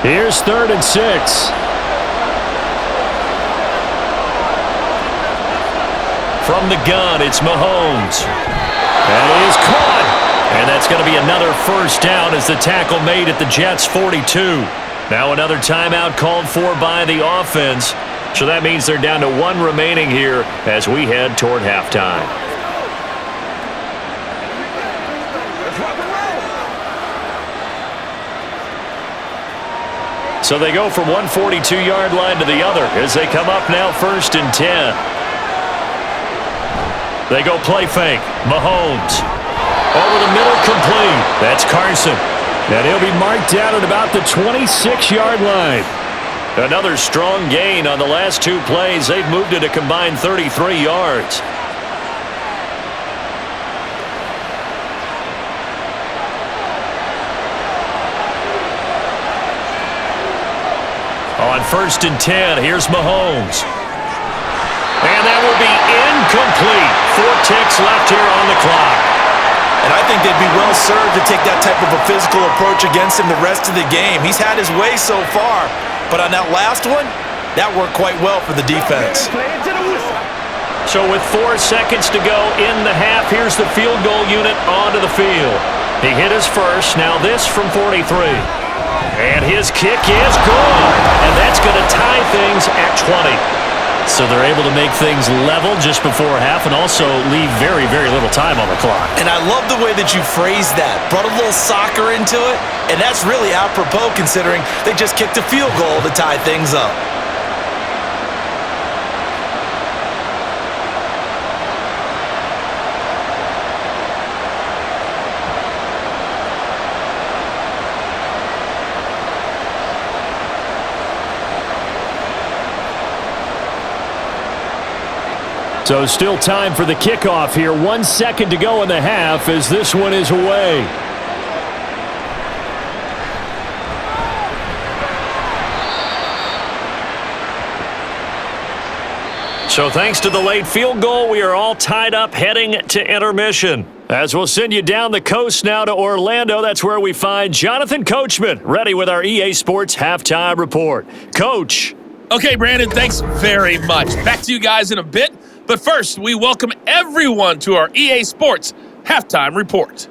Here's 3rd and 6. From the gun, it's Mahomes. And he is caught. And that's going to be another first down as the tackle made at the Jets' 42. Now another timeout called for by the offense. So that means they're down to 1 remaining here as we head toward halftime. So they go from 142-yard line to the other as they come up now 1st and 10. They go play fake. Mahomes. Over the middle, complete. That's Carson. And he'll be marked down at about the 26-yard line. Another strong gain on the last 2 plays. They've moved it a combined 33 yards. On 1st and 10, here's Mahomes. And that will be complete. 4 ticks left here on the clock. And I think they'd be well served to take that type of a physical approach against him the rest of the game. He's had his way so far, but on that last one, that worked quite well for the defense. So with 4 seconds to go in the half, here's the field goal unit onto the field. He hit his first, now this from 43. And his kick is good, and that's going to tie things at 20. So they're able to make things level just before half and also leave very, very little time on the clock. And I love the way that you phrased that. Brought a little soccer into it, and that's really apropos considering they just kicked a field goal to tie things up. So still time for the kickoff here. 1 second to go in the half as this one is away. So thanks to the late field goal, we are all tied up heading to intermission. As we'll send you down the coast now to Orlando, that's where we find Jonathan Coachman, ready with our EA Sports Halftime Report. Coach. Okay, Brandon, thanks very much. Back to you guys in a bit. But first, we welcome everyone to our EA Sports Halftime Report.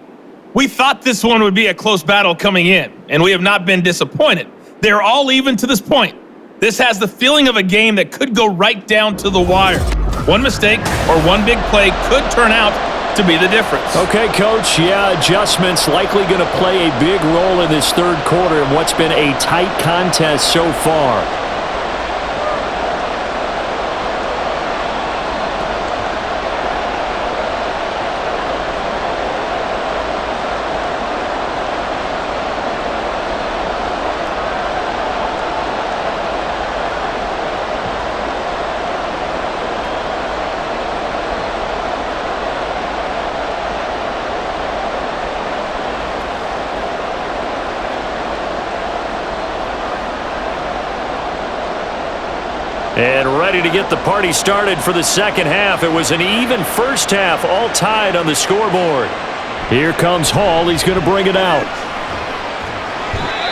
We thought this one would be a close battle coming in, and we have not been disappointed. They're all even to this point. This has the feeling of a game that could go right down to the wire. One mistake or one big play could turn out to be the difference. Okay, Coach, yeah, adjustments likely going to play a big role in this third quarter in what's been a tight contest so far. And ready to get the party started for the second half. It was an even first half, all tied on the scoreboard. Here comes Hall. He's going to bring it out.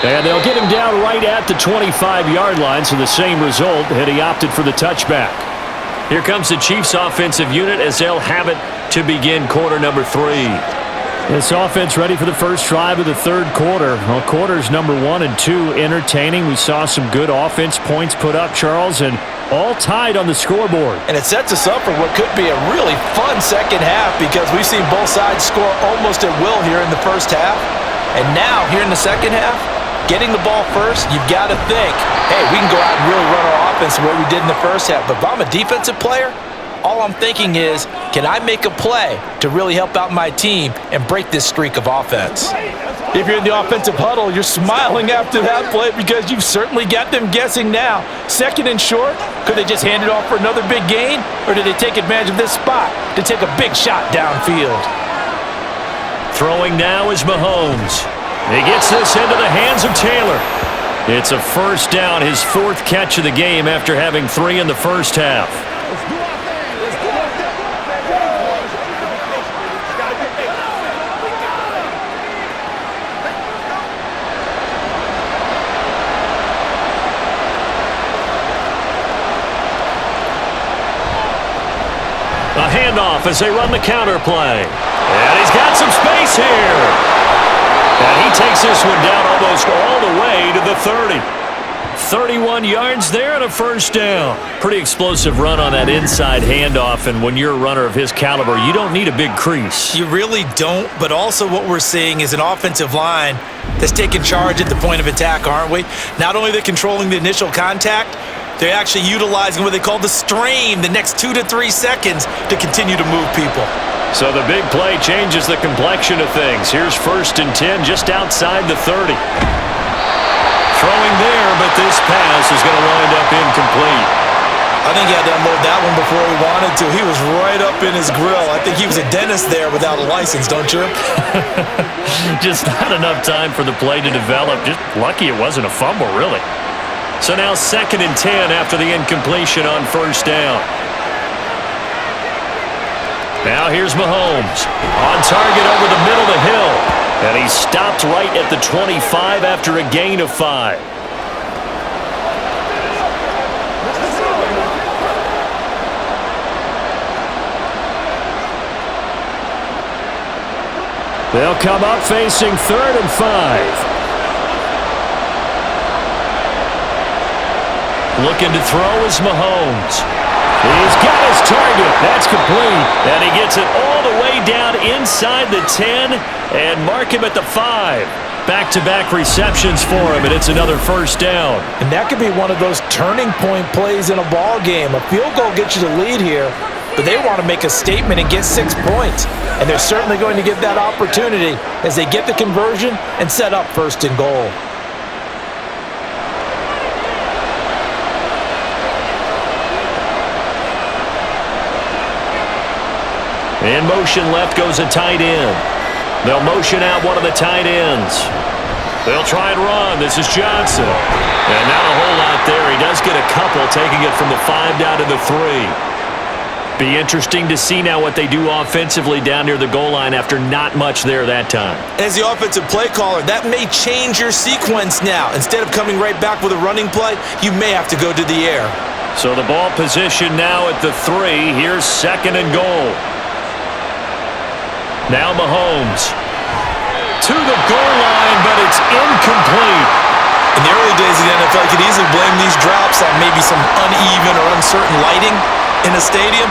And they'll get him down right at the 25-yard line, so the same result, and he opted for the touchback. Here comes the Chiefs offensive unit as they'll have it to begin quarter number 3. This offense ready for the first drive of the third quarter. Well, quarters number 1 and 2 entertaining. We saw some good offense points put up, Charles, and all tied on the scoreboard. And it sets us up for what could be a really fun second half because we've seen both sides score almost at will here in the first half. And now, here in the second half, getting the ball first, you've got to think, hey, we can go out and really run our offense the way we did in the first half. But if I'm a defensive player, all I'm thinking is, can I make a play to really help out my team and break this streak of offense? If you're in the offensive huddle, you're smiling after that play because you've certainly got them guessing now. Second and short, could they just hand it off for another big gain? Or did they take advantage of this spot to take a big shot downfield? Throwing now is Mahomes. He gets this into the hands of Taylor. It's a first down, his 4th catch of the game after having 3 in the first half. A handoff as they run the counter play. And he's got some space here. And he takes this one down almost all the way to the 30. 31 yards there and a first down. Pretty explosive run on that inside handoff, and when you're a runner of his caliber, you don't need a big crease. You really don't, but also what we're seeing is an offensive line that's taking charge at the point of attack, aren't we? Not only are they controlling the initial contact, they're actually utilizing what they call the strain, the next 2 to 3 seconds to continue to move people. So the big play changes the complexion of things. Here's 1st and 10 just outside the 30. Throwing there, but this pass is going to wind up incomplete. I think he had to unload that one before he wanted to. He was right up in his grill. I think he was a dentist there without a license, don't you? Just not enough time for the play to develop. Just lucky it wasn't a fumble, really. So now 2nd and 10 after the incompletion on first down. Now here's Mahomes. On target over the middle to Hill. And he stopped right at the 25 after a gain of 5. They'll come up facing 3rd and 5. Looking to throw is Mahomes. He's got his target. That's complete. And he gets it all the way down inside the 10 and mark him at the 5. Back-to-back receptions for him, and it's another first down. And that could be one of those turning point plays in a ball game. A field goal gets you the lead here, but they want to make a statement and get 6 points. And they're certainly going to get that opportunity as they get the conversion and set up 1st and goal. In motion left goes a tight end. They'll motion out one of the tight ends. They'll try and run. This is Johnson. And not a whole lot there. He does get a couple, taking it from the 5 down to the 3. Be interesting to see now what they do offensively down near the goal line after not much there that time. As the offensive play caller, that may change your sequence now. Instead of coming right back with a running play, you may have to go to the air. So the ball position now at the 3. Here's 2nd and goal. Now Mahomes to the goal line, but it's incomplete. In the early days of the NFL, you could easily blame these drops on maybe some uneven or uncertain lighting in a stadium.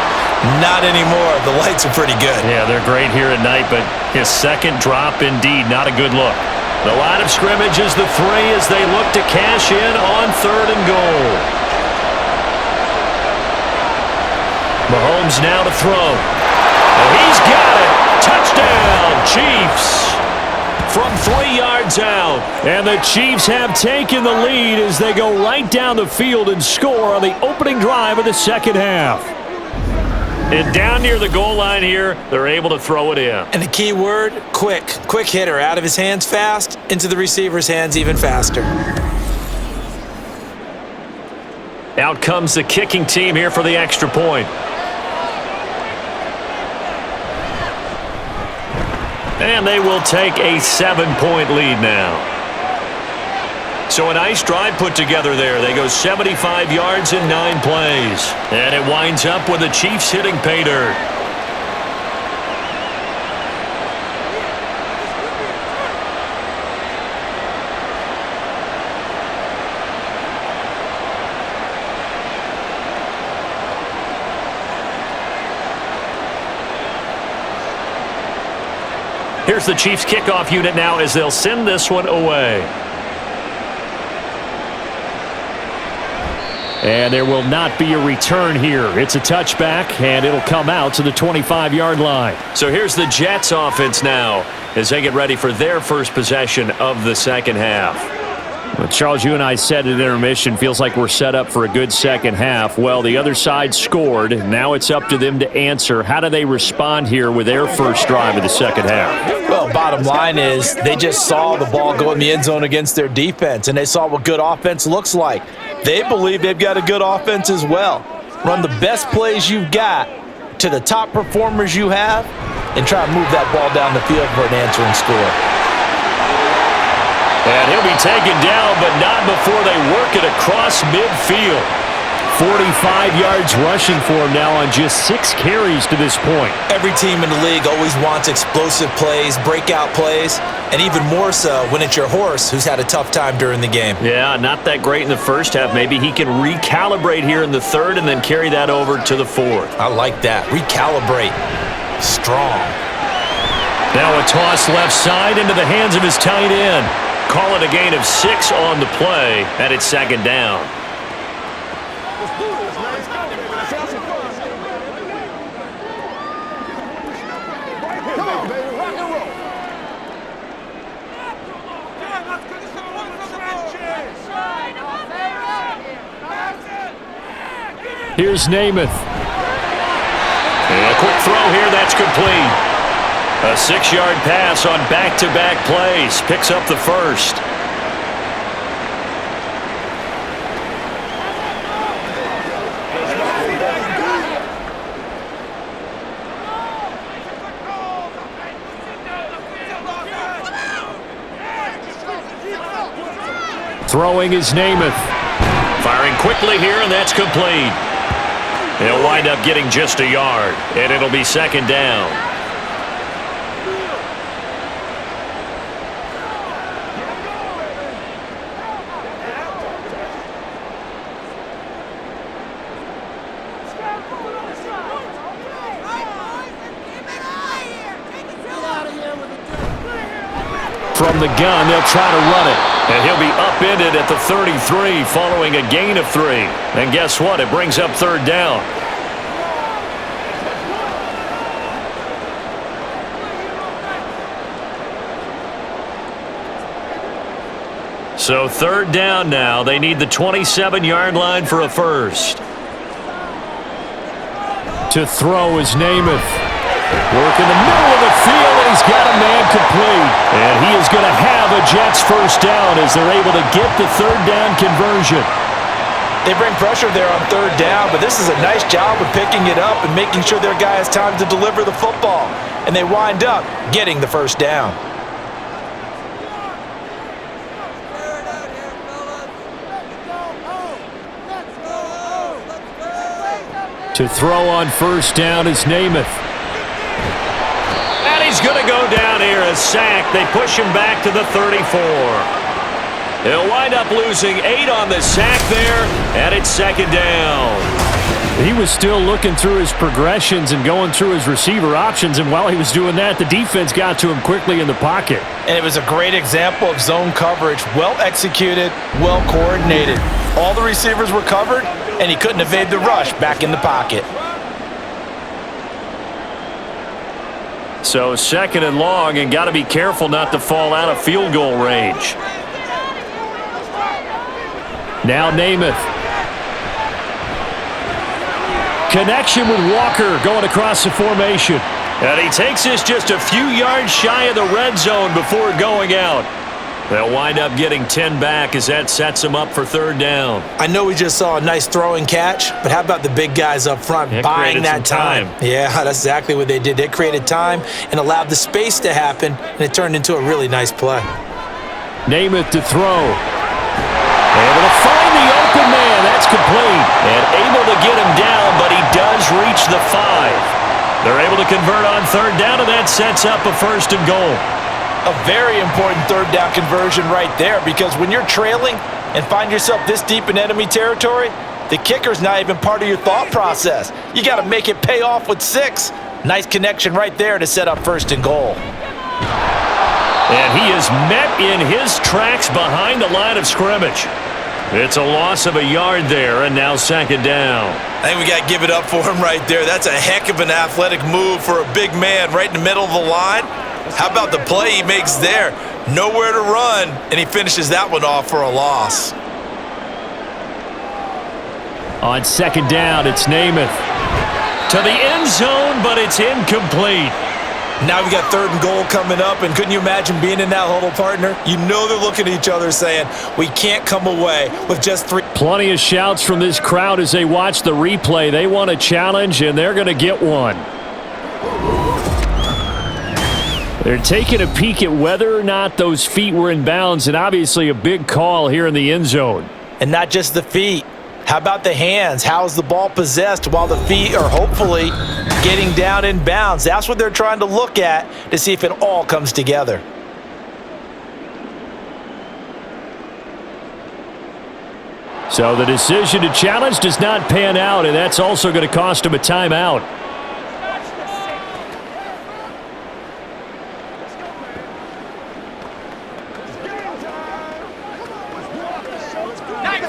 Not anymore. The lights are pretty good. Yeah, they're great here at night, but his 2nd drop, indeed, not a good look. The line of scrimmage is the 3 as they look to cash in on 3rd and goal. Mahomes now to throw. And he's got it. Touchdown, Chiefs. From 3 yards out. And the Chiefs have taken the lead as they go right down the field and score on the opening drive of the 2nd half. And down near the goal line here, they're able to throw it in. And the key word, quick. Quick hitter. Out of his hands fast, into the receiver's hands even faster. Out comes the kicking team here for the extra point. And they will take a 7-point lead now. So a nice drive put together there. They go 75 yards in 9 plays. And it winds up with the Chiefs hitting pay dirt. Here's the Chiefs kickoff unit now as they'll send this one away. And there will not be a return here. It's a touchback, and it'll come out to the 25-yard line. So here's the Jets offense now as they get ready for their first possession of the 2nd half. Well, Charles, you and I said at intermission, feels like we're set up for a good 2nd half. Well, the other side scored. Now it's up to them to answer. How do they respond here with their first drive of the 2nd half? Well, bottom line is they just saw the ball go in the end zone against their defense, and they saw what good offense looks like. They believe they've got a good offense as well. Run the best plays you've got to the top performers you have and try to move that ball down the field for an answering score. And he'll be taken down, but not before they work it across midfield. 45 yards rushing for him now on just 6 carries to this point. Every team in the league always wants explosive plays, breakout plays, and even more so when it's your horse who's had a tough time during the game. Yeah, not that great in the first half. Maybe he can recalibrate here in the 3rd and then carry that over to the 4th. I like that. Recalibrate. Strong. Now a toss left side into the hands of his tight end. Call it a gain of 6 on the play, and it's 2nd down. Come on, baby, rock and roll. Here's Namath. And a quick throw here, that's complete. A 6-yard pass on back-to-back plays. Picks up the first. Throwing is Namath. Firing quickly here, and that's complete. He'll wind up getting just a yard, and it'll be second down. From the gun, they'll try to run it. And he'll be upended at the 33 following a gain of 3. And guess what? It brings up third down. So third down now. They need the 27-yard line for a first. To throw is Namath. Work in the middle of the field, and he's got a man complete. And he is going to have a Jets first down as they're able to get the third down conversion. They bring pressure there on third down, but this is a nice job of picking it up and making sure their guy has time to deliver the football. And they wind up getting the first down. To throw on first down is Namath. And he's going to go down here, a sack. They push him back to the 34. He'll wind up losing 8 on the sack there, and it's second down. He was still looking through his progressions and going through his receiver options, and while he was doing that, the defense got to him quickly in the pocket. And it was a great example of zone coverage, well executed, well coordinated. All the receivers were covered, and he couldn't evade the rush back in the pocket. So second and long, and got to be careful not to fall out of field goal range. Now Namath. Connection with Walker going across the formation. And he takes this just a few yards shy of the red zone before going out. They'll wind up getting 10 back as that sets them up for third down. I know we just saw a nice throwing catch, but how about the big guys up front buying that time? Yeah, that's exactly what they did. They created time and allowed the space to happen, and it turned into a really nice play. Namath to throw. Able to find the open man. That's complete. And able to get him down, but he does reach the 5. They're able to convert on third down, and that sets up a first and goal. A very important third down conversion right there, because when you're trailing and find yourself this deep in enemy territory, the kicker's not even part of your thought process. You got to make it pay off with 6. Nice connection right there to set up first and goal. And he is met in his tracks behind the line of scrimmage. It's a loss of a yard there, and now second down. I think we got to give it up for him right there. That's a heck of an athletic move for a big man right in the middle of the line. How about the play he makes there? Nowhere to run, and he finishes that one off for a loss. On second down, it's Namath. To the end zone, but it's incomplete. Now we got third and goal coming up, and couldn't you imagine being in that huddle, partner? You know they're looking at each other saying, we can't come away with just 3. Plenty of shouts from this crowd as they watch the replay. They want a challenge, and they're going to get one. They're taking a peek at whether or not those feet were in bounds, and obviously a big call here in the end zone. And not just the feet. How about the hands? How's the ball possessed while the feet are hopefully getting down in bounds? That's what they're trying to look at to see if it all comes together. So the decision to challenge does not pan out, and that's also going to cost him a timeout.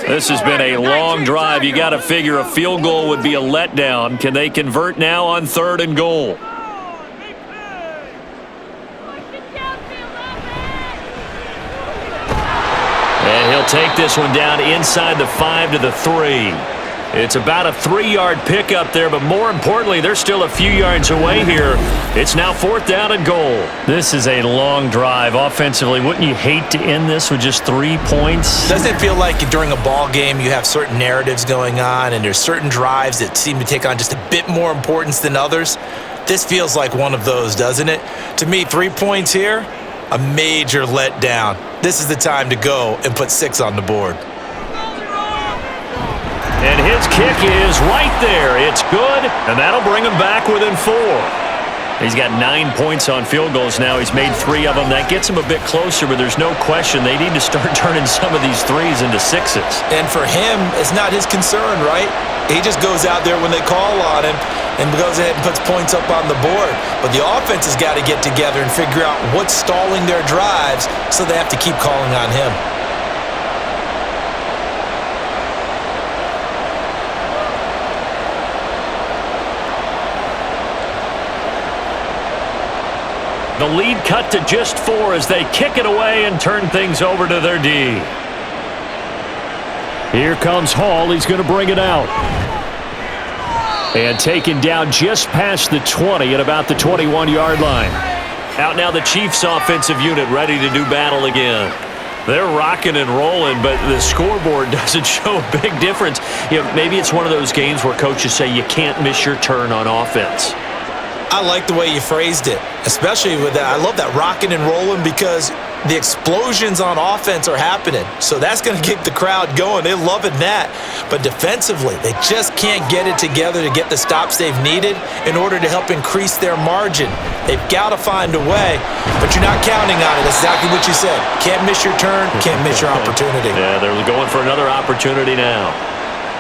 This has been a long drive. You got to figure a field goal would be a letdown. Can they convert now on third and goal? And he'll take this one down inside the 5 to the 3. It's about a 3-yard pickup there, but more importantly, they're still a few yards away here. It's now fourth down and goal. This is a long drive offensively. Wouldn't you hate to end this with just 3 points? Doesn't it feel like during a ball game you have certain narratives going on and there's certain drives that seem to take on just a bit more importance than others? This feels like one of those, doesn't it? To me, 3 points here, a major letdown. This is the time to go and put 6 on the board. And his kick is right there. It's good, and that'll bring him back within 4. He's got 9 points on field goals now. He's made 3 of them. That gets him a bit closer, but there's no question they need to start turning some of these 3s into 6s. And for him, it's not his concern, right? He just goes out there when they call on him and goes ahead and puts points up on the board. But the offense has got to get together and figure out what's stalling their drives, so they have to keep calling on him. The lead cut to just 4 as they kick it away and turn things over to their D. Here comes Hall. He's going to bring it out. And taken down just past the 20 at about the 21-yard line. Out now the Chiefs offensive unit ready to do battle again. They're rocking and rolling, but the scoreboard doesn't show a big difference. You know, maybe it's one of those games where coaches say you can't miss your turn on offense. I like the way you phrased it, especially with that. I love that rocking and rolling because the explosions on offense are happening. So that's going to get the crowd going. They're loving that. But defensively, they just can't get it together to get the stops they've needed in order to help increase their margin. They've got to find a way, but you're not counting on it. That's exactly what you said. Can't miss your turn, can't miss your opportunity. Yeah, they're going for another opportunity now.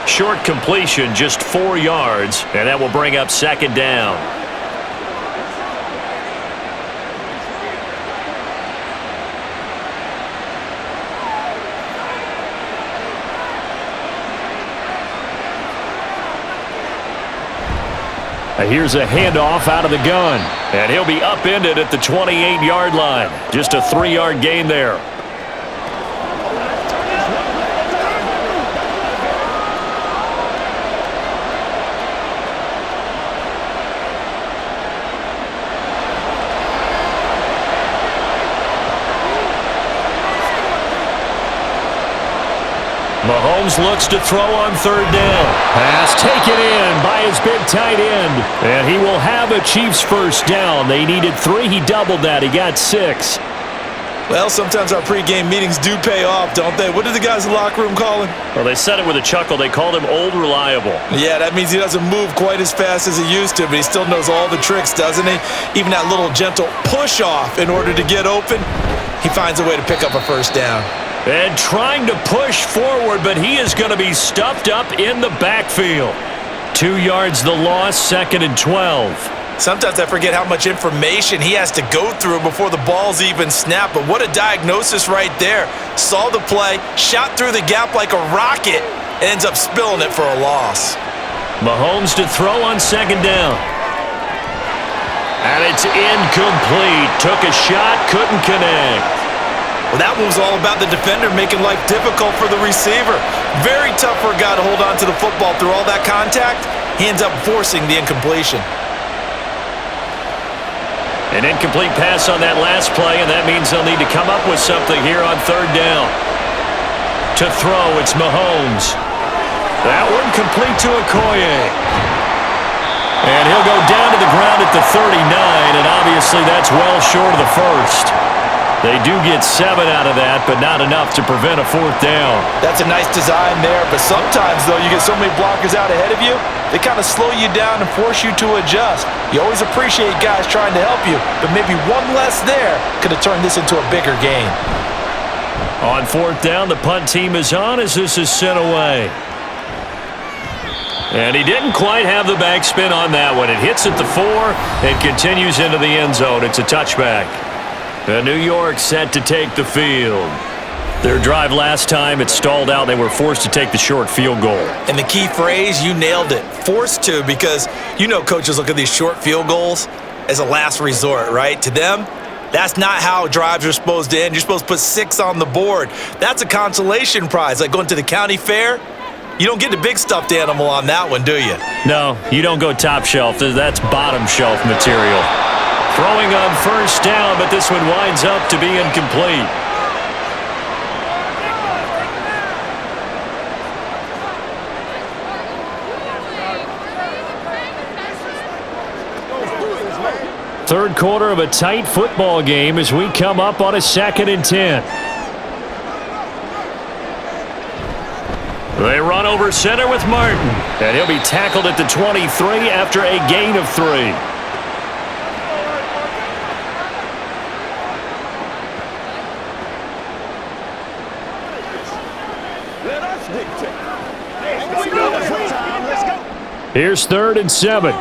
Short completion, just 4 yards, and that will bring up 2nd down. Here's a handoff out of the gun, and he'll be upended at the 28-yard line. Just a 3-yard gain there. Mahomes looks to throw on 3rd down. Pass taken in by his big tight end. And he will have a Chiefs 1st down. They needed 3. He doubled that. He got 6. Well, sometimes our pregame meetings do pay off, don't they? What did the guys in the locker room call him? Well, they said it with a chuckle. They called him Old Reliable. Yeah, that means he doesn't move quite as fast as he used to, but he still knows all the tricks, doesn't he? Even that little gentle push-off in order to get open, he finds a way to pick up a 1st down. And trying to push forward, but he is going to be stuffed up in the backfield. 2 yards the loss, 2nd and 12. Sometimes I forget how much information he has to go through before the ball's even snapped, but what a diagnosis right there. Saw the play, shot through the gap like a rocket, and ends up spilling it for a loss. Mahomes to throw on 2nd down. And it's incomplete. Took a shot, couldn't connect. Well, that one was all about the defender making life difficult for the receiver. Very tough for a guy to hold on to the football through all that contact. He ends up forcing the incompletion. An incomplete pass on that last play, and that means they'll need to come up with something here on 3rd down. To throw, it's Mahomes. That one complete to Okoye. And he'll go down to the ground at the 39, and obviously that's well short of the 1st. They do get 7 out of that, but not enough to prevent a 4th down. That's a nice design there, but sometimes, though, you get so many blockers out ahead of you, they kind of slow you down and force you to adjust. You always appreciate guys trying to help you, but maybe one less there could have turned this into a bigger game. On 4th down, the punt team is on as this is sent away. And he didn't quite have the backspin on that one. It hits at the 4 and continues into the end zone. It's a touchback. And New York set to take the field. Their drive last time, it stalled out. They were forced to take the short field goal. And the key phrase, you nailed it. Forced to, because you know coaches look at these short field goals as a last resort, right? To them, that's not how drives are supposed to end. You're supposed to put 6 on the board. That's a consolation prize, like going to the county fair. You don't get the big stuffed animal on that one, do you? No, you don't go top shelf. That's bottom shelf material. Throwing on 1st down, but this one winds up to be incomplete. Third quarter of a tight football game as we come up on a 2nd and 10. They run over center with Martin, and he'll be tackled at the 23 after a gain of 3. Let us dictate. Let's go. Here's 3rd and 7.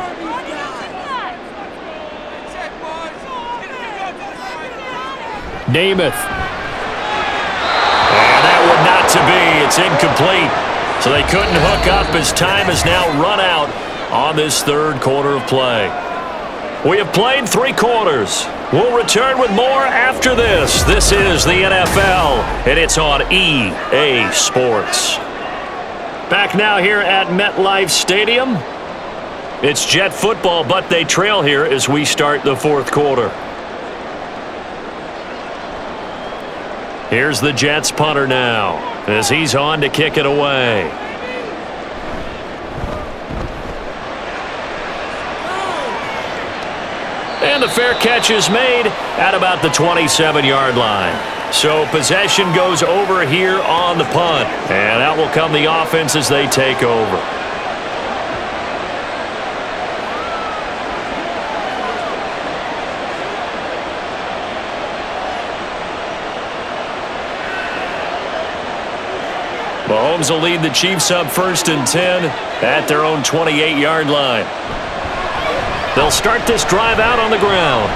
Namath. And that one not to be. It's incomplete. So they couldn't hook up as time has now run out on this 3rd quarter of play. We have played 3 quarters. We'll return with more after this. This is the NFL, and it's on EA Sports. Back now here at MetLife Stadium. It's Jet football, but they trail here as we start the 4th quarter. Here's the Jets punter now as he's on to kick it away. And the fair catch is made at about the 27-yard line. So possession goes over here on the punt. And out will come the offense as they take over. Mahomes will lead the Chiefs up 1st and 10 at their own 28-yard line. They'll start this drive out on the ground.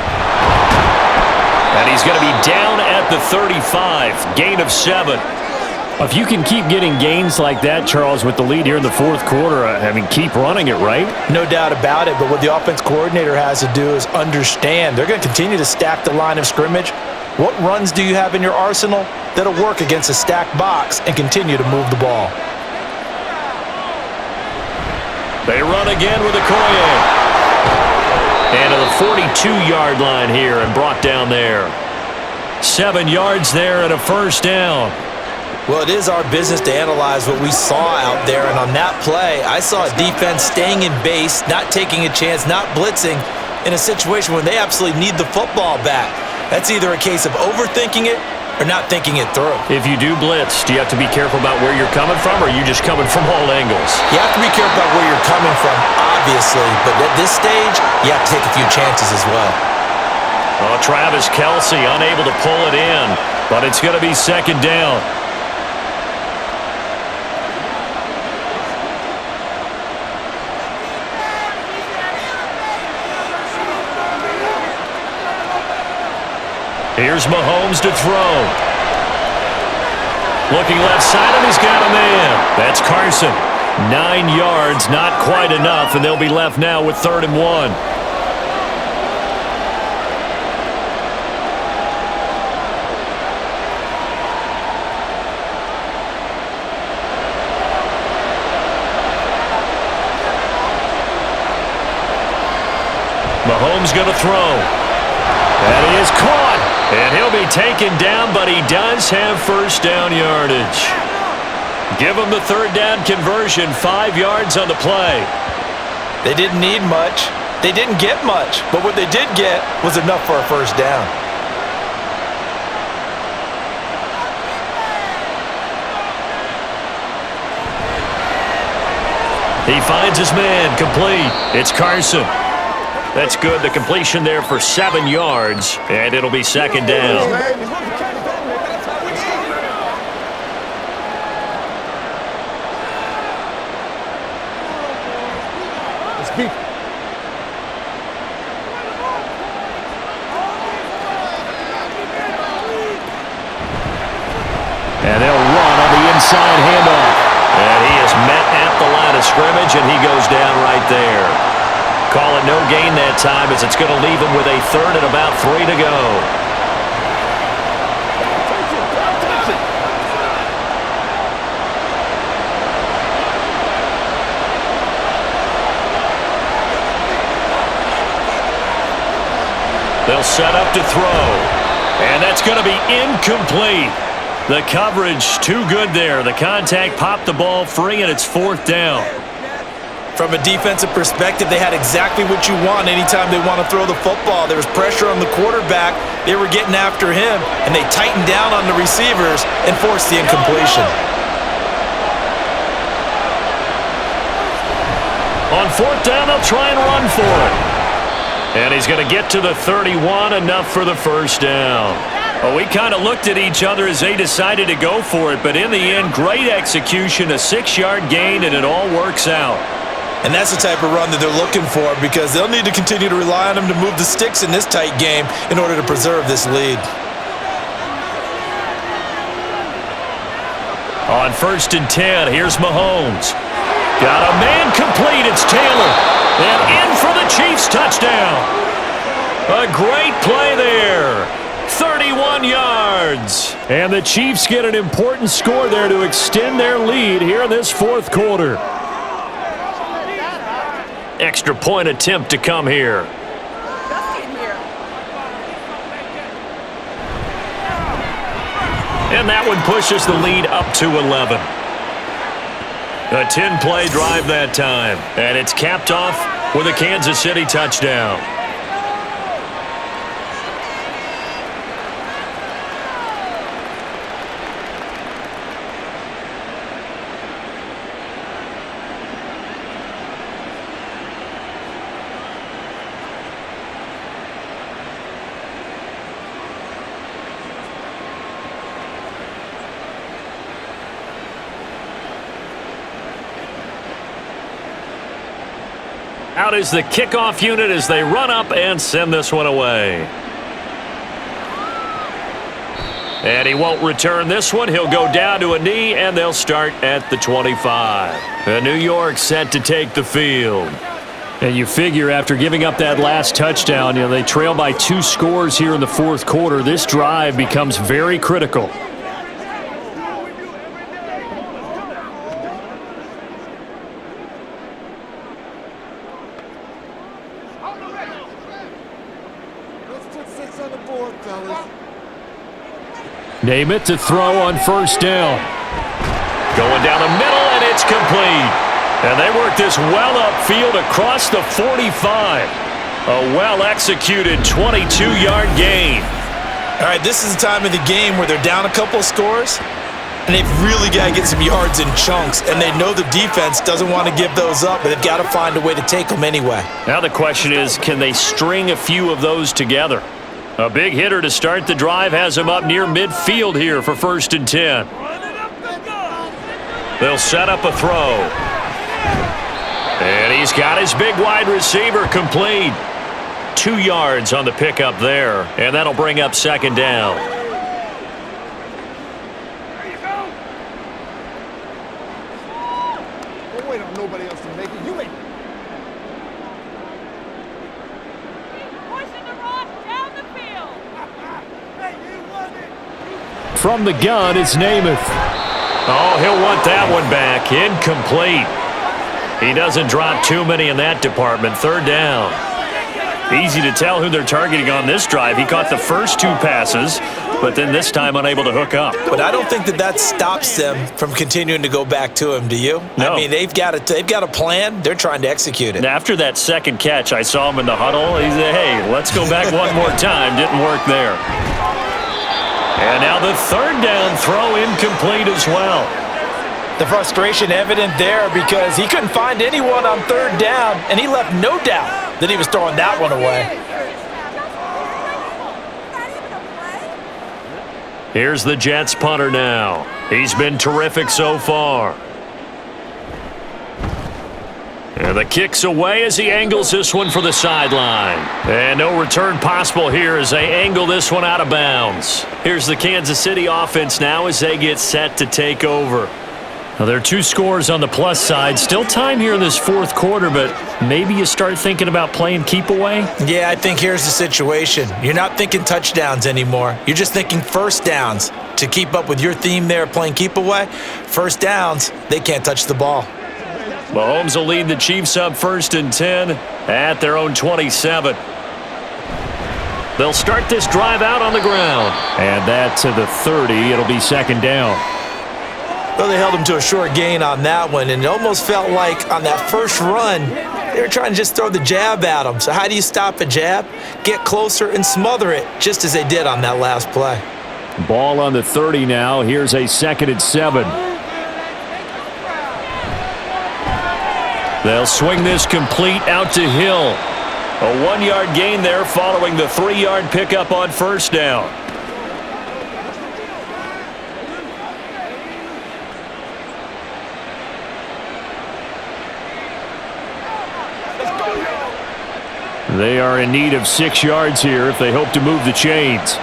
And he's going to be down at the 35, gain of 7. If you can keep getting gains like that, Charles, with the lead here in the 4th quarter, I mean, keep running it, right? No doubt about it, but what the offense coordinator has to do is understand. They're going to continue to stack the line of scrimmage. What runs do you have in your arsenal that'll work against a stacked box and continue to move the ball? They run again with Okoye. And to the 42-yard line here and brought down there. 7 yards there and a 1st down. Well, it is our business to analyze what we saw out there, and on that play, I saw a defense staying in base, not taking a chance, not blitzing, in a situation when they absolutely need the football back. That's either a case of overthinking it or not thinking it through. If you do blitz, do you have to be careful about where you're coming from, or are you just coming from all angles? You have to be careful about where you're coming from, obviously, but at this stage, you have to take a few chances as well. Oh, Travis Kelce unable to pull it in, but it's going to be 2nd down. Here's Mahomes to throw. Looking left side, and he's got a man. That's Carson. 9 yards, not quite enough, and they'll be left now with 3rd and 1. Mahomes going to throw. And he is caught, and he'll be taken down, but he does have 1st down yardage. Give him the 3rd down conversion, 5 yards on the play. They didn't need much. They didn't get much, but what they did get was enough for a 1st down. He finds his man, complete. It's Carson. That's good. The completion there for 7 yards, and it'll be 2nd down. And they'll run on the inside handoff. And he is met at the line of scrimmage, and he goes down right there. Call it no gain that time as it's going to leave him with a 3rd and about 3 to go. They'll set up to throw. And that's going to be incomplete. The coverage too good there. The contact popped the ball free, and it's 4th down. From a defensive perspective, they had exactly what you want anytime they want to throw the football. There was pressure on the quarterback. They were getting after him, and they tightened down on the receivers and forced the incompletion. On fourth down, they'll try and run for it. And he's going to get to the 31, enough for the first down. Well, we kind of looked at each other as they decided to go for it, but in the end, great execution, a 6-yard gain, and it all works out. And that's the type of run that they're looking for, because they'll need to continue to rely on him to move the sticks in this tight game in order to preserve this lead. On 1st and 10, here's Mahomes. Got a man complete. It's Taylor. And in for the Chiefs touchdown. A great play there. 31 yards. And the Chiefs get an important score there to extend their lead here in this fourth quarter. Extra point attempt to come here. And that one pushes the lead up to 11. A 10-play drive that time. And it's capped off with a Kansas City touchdown. Out is the kickoff unit as they run up and send this one away. And he won't return this one. He'll go down to a knee, and they'll start at the 25. And New York set to take the field. And you figure after giving up that last touchdown, they trail by 2 scores here in the fourth quarter. This drive becomes very critical. Name it to throw on first down. Going down the middle, and it's complete. And they work this well upfield across the 45. A well-executed 22-yard gain. All right, this is the time of the game where they're down a couple of scores, and they've really got to get some yards in chunks, and they know the defense doesn't want to give those up, but they've got to find a way to take them anyway. Now the question is, can they string a few of those together? A big hitter to start the drive has him up near midfield here for 1st and 10. They'll set up a throw. And he's got his big wide receiver complete. 2 yards on the pickup there, and that'll bring up 2nd down. Don't wait on nobody else to make it. You make it. From the gun, it's Namath. Oh, he'll want that one back. Incomplete. He doesn't drop too many in that department. 3rd down. Easy to tell who they're targeting on this drive. He caught the first 2 passes, but then this time unable to hook up. But I don't think that stops them from continuing to go back to him, do you? No. I mean, they've got a plan. They're trying to execute it. After that 2nd catch, I saw him in the huddle. He said, hey, let's go back one more time. Didn't work there. And now the 3rd down throw incomplete as well. The frustration evident there because he couldn't find anyone on 3rd down, and he left no doubt that he was throwing that one away. Here's the Jets punter now. He's been terrific so far. And the kick's away as he angles this one for the sideline. And no return possible here as they angle this one out of bounds. Here's the Kansas City offense now as they get set to take over. Now, there are 2 scores on the plus side. Still time here in this fourth quarter, but maybe you start thinking about playing keep away? Yeah, I think here's the situation. You're not thinking touchdowns anymore. You're just thinking first downs. To keep up with your theme there, playing keep away, first downs, they can't touch the ball. Mahomes will lead the Chiefs up 1st and 10 at their own 27. They'll start this drive out on the ground. And that to the 30. It'll be 2nd down. Well, they held him to a short gain on that one, and it almost felt like on that first run, they were trying to just throw the jab at him. So how do you stop a jab? Get closer and smother it, just as they did on that last play. Ball on the 30 now. Here's a 2nd and 7. They'll swing this complete out to Hill. A 1-yard gain there following the 3-yard pickup on first down. They are in need of 6 yards here if they hope to move the chains.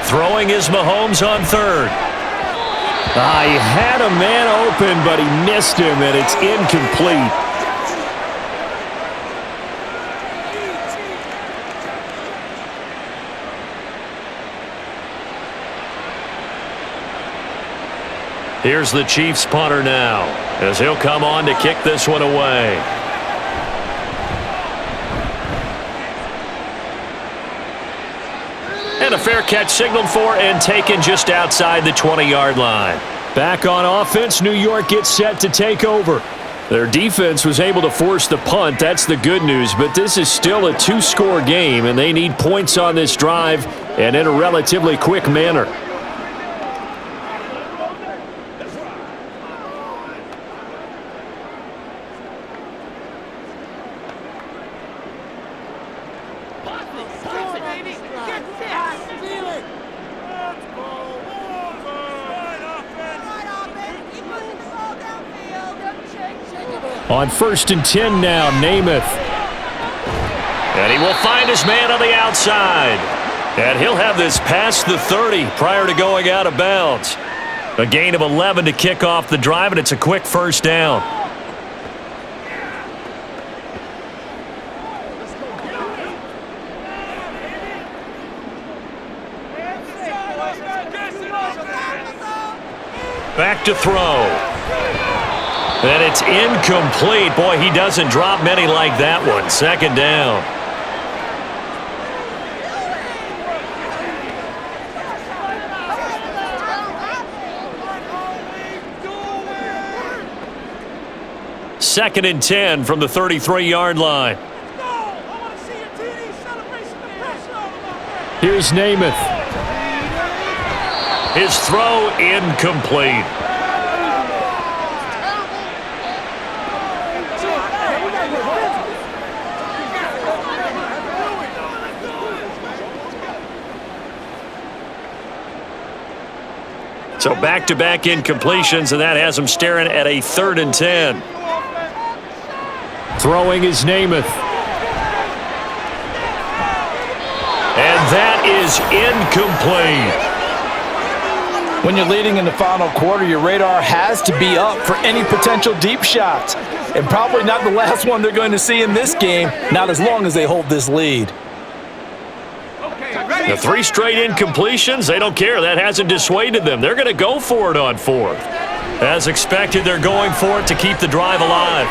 Throwing is Mahomes on 3rd. I had a man open, but he missed him, and it's incomplete. Here's the Chiefs punter now, as he'll come on to kick this one away. And a fair catch signaled for and taken just outside the 20-yard line. Back on offense, New York gets set to take over. Their defense was able to force the punt. That's the good news, but this is still a 2-score game, and they need points on this drive and in a relatively quick manner. On 1st and 10 now, Namath. And he will find his man on the outside. And he'll have this past the 30 prior to going out of bounds. A gain of 11 to kick off the drive, and it's a quick first down. Back to throw. And it's incomplete. Boy, he doesn't drop many like that one. 2nd down. Second and 10 from the 33-yard line. Here's Namath. His throw incomplete. So back-to-back incompletions, and that has him staring at a 3rd and 10. Throwing is Namath. And that is incomplete. When you're leading in the final quarter, your radar has to be up for any potential deep shots. And probably not the last one they're going to see in this game, not as long as they hold this lead. The 3 straight incompletions, they don't care. That hasn't dissuaded them. They're going to go for it on 4th. As expected, they're going for it to keep the drive alive.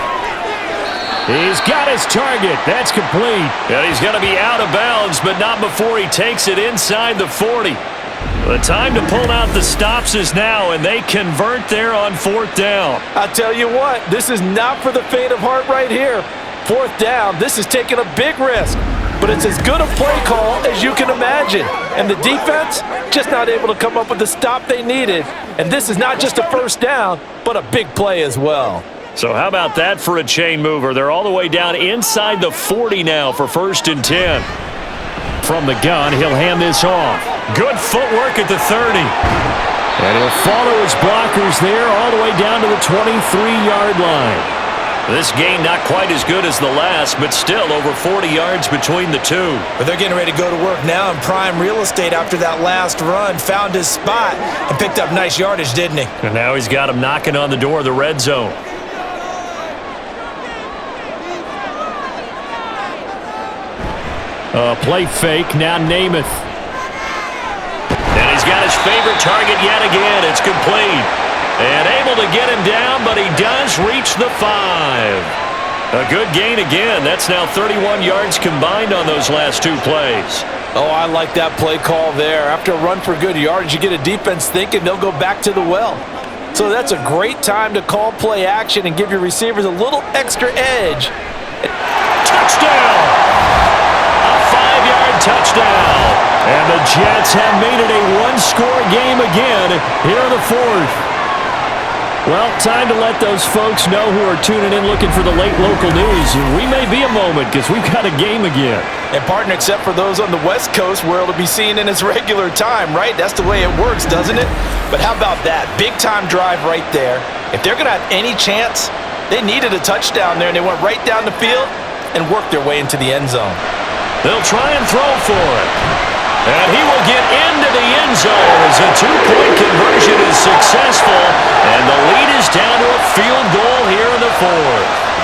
He's got his target. That's complete. And he's going to be out of bounds, but not before he takes it inside the 40. The time to pull out the stops is now, and they convert there on 4th down. I tell you what, this is not for the faint of heart right here. 4th down, this is taking a big risk. But it's as good a play call as you can imagine. And the defense, just not able to come up with the stop they needed. And this is not just a first down, but a big play as well. So how about that for a chain mover? They're all the way down inside the 40 now for 1st and 10. From the gun, he'll hand this off. Good footwork at the 30. And he'll follow his blockers there all the way down to the 23-yard line. This gain not quite as good as the last, but still over 40 yards between the two. But they're getting ready to go to work now in prime real estate after that last run. Found his spot and picked up nice yardage, didn't he? And now he's got him knocking on the door of the red zone. Play fake, now Namath. And he's got his favorite target yet again. It's complete. And able to get him down, but he does reach the 5. A good gain again. That's now 31 yards combined on those last 2 plays. Oh, I like that play call there. After a run for good yardage, you get a defense thinking they'll go back to the well. So that's a great time to call play action and give your receivers a little extra edge. Touchdown! A 5-yard touchdown. And the Jets have made it a one-score game again here in the fourth. Well, time to let those folks know who are tuning in looking for the late local news. We may be a moment because we've got a game again. And partner, except for those on the West Coast where it'll be seen in its regular time, right? That's the way it works, doesn't it? But how about that? Big-time drive right there. If they're going to have any chance, they needed a touchdown there, and they went right down the field and worked their way into the end zone. They'll try and throw for it. And he will get into the end zone as a two-point conversion is successful. And the lead is down to a field goal here in the fourth.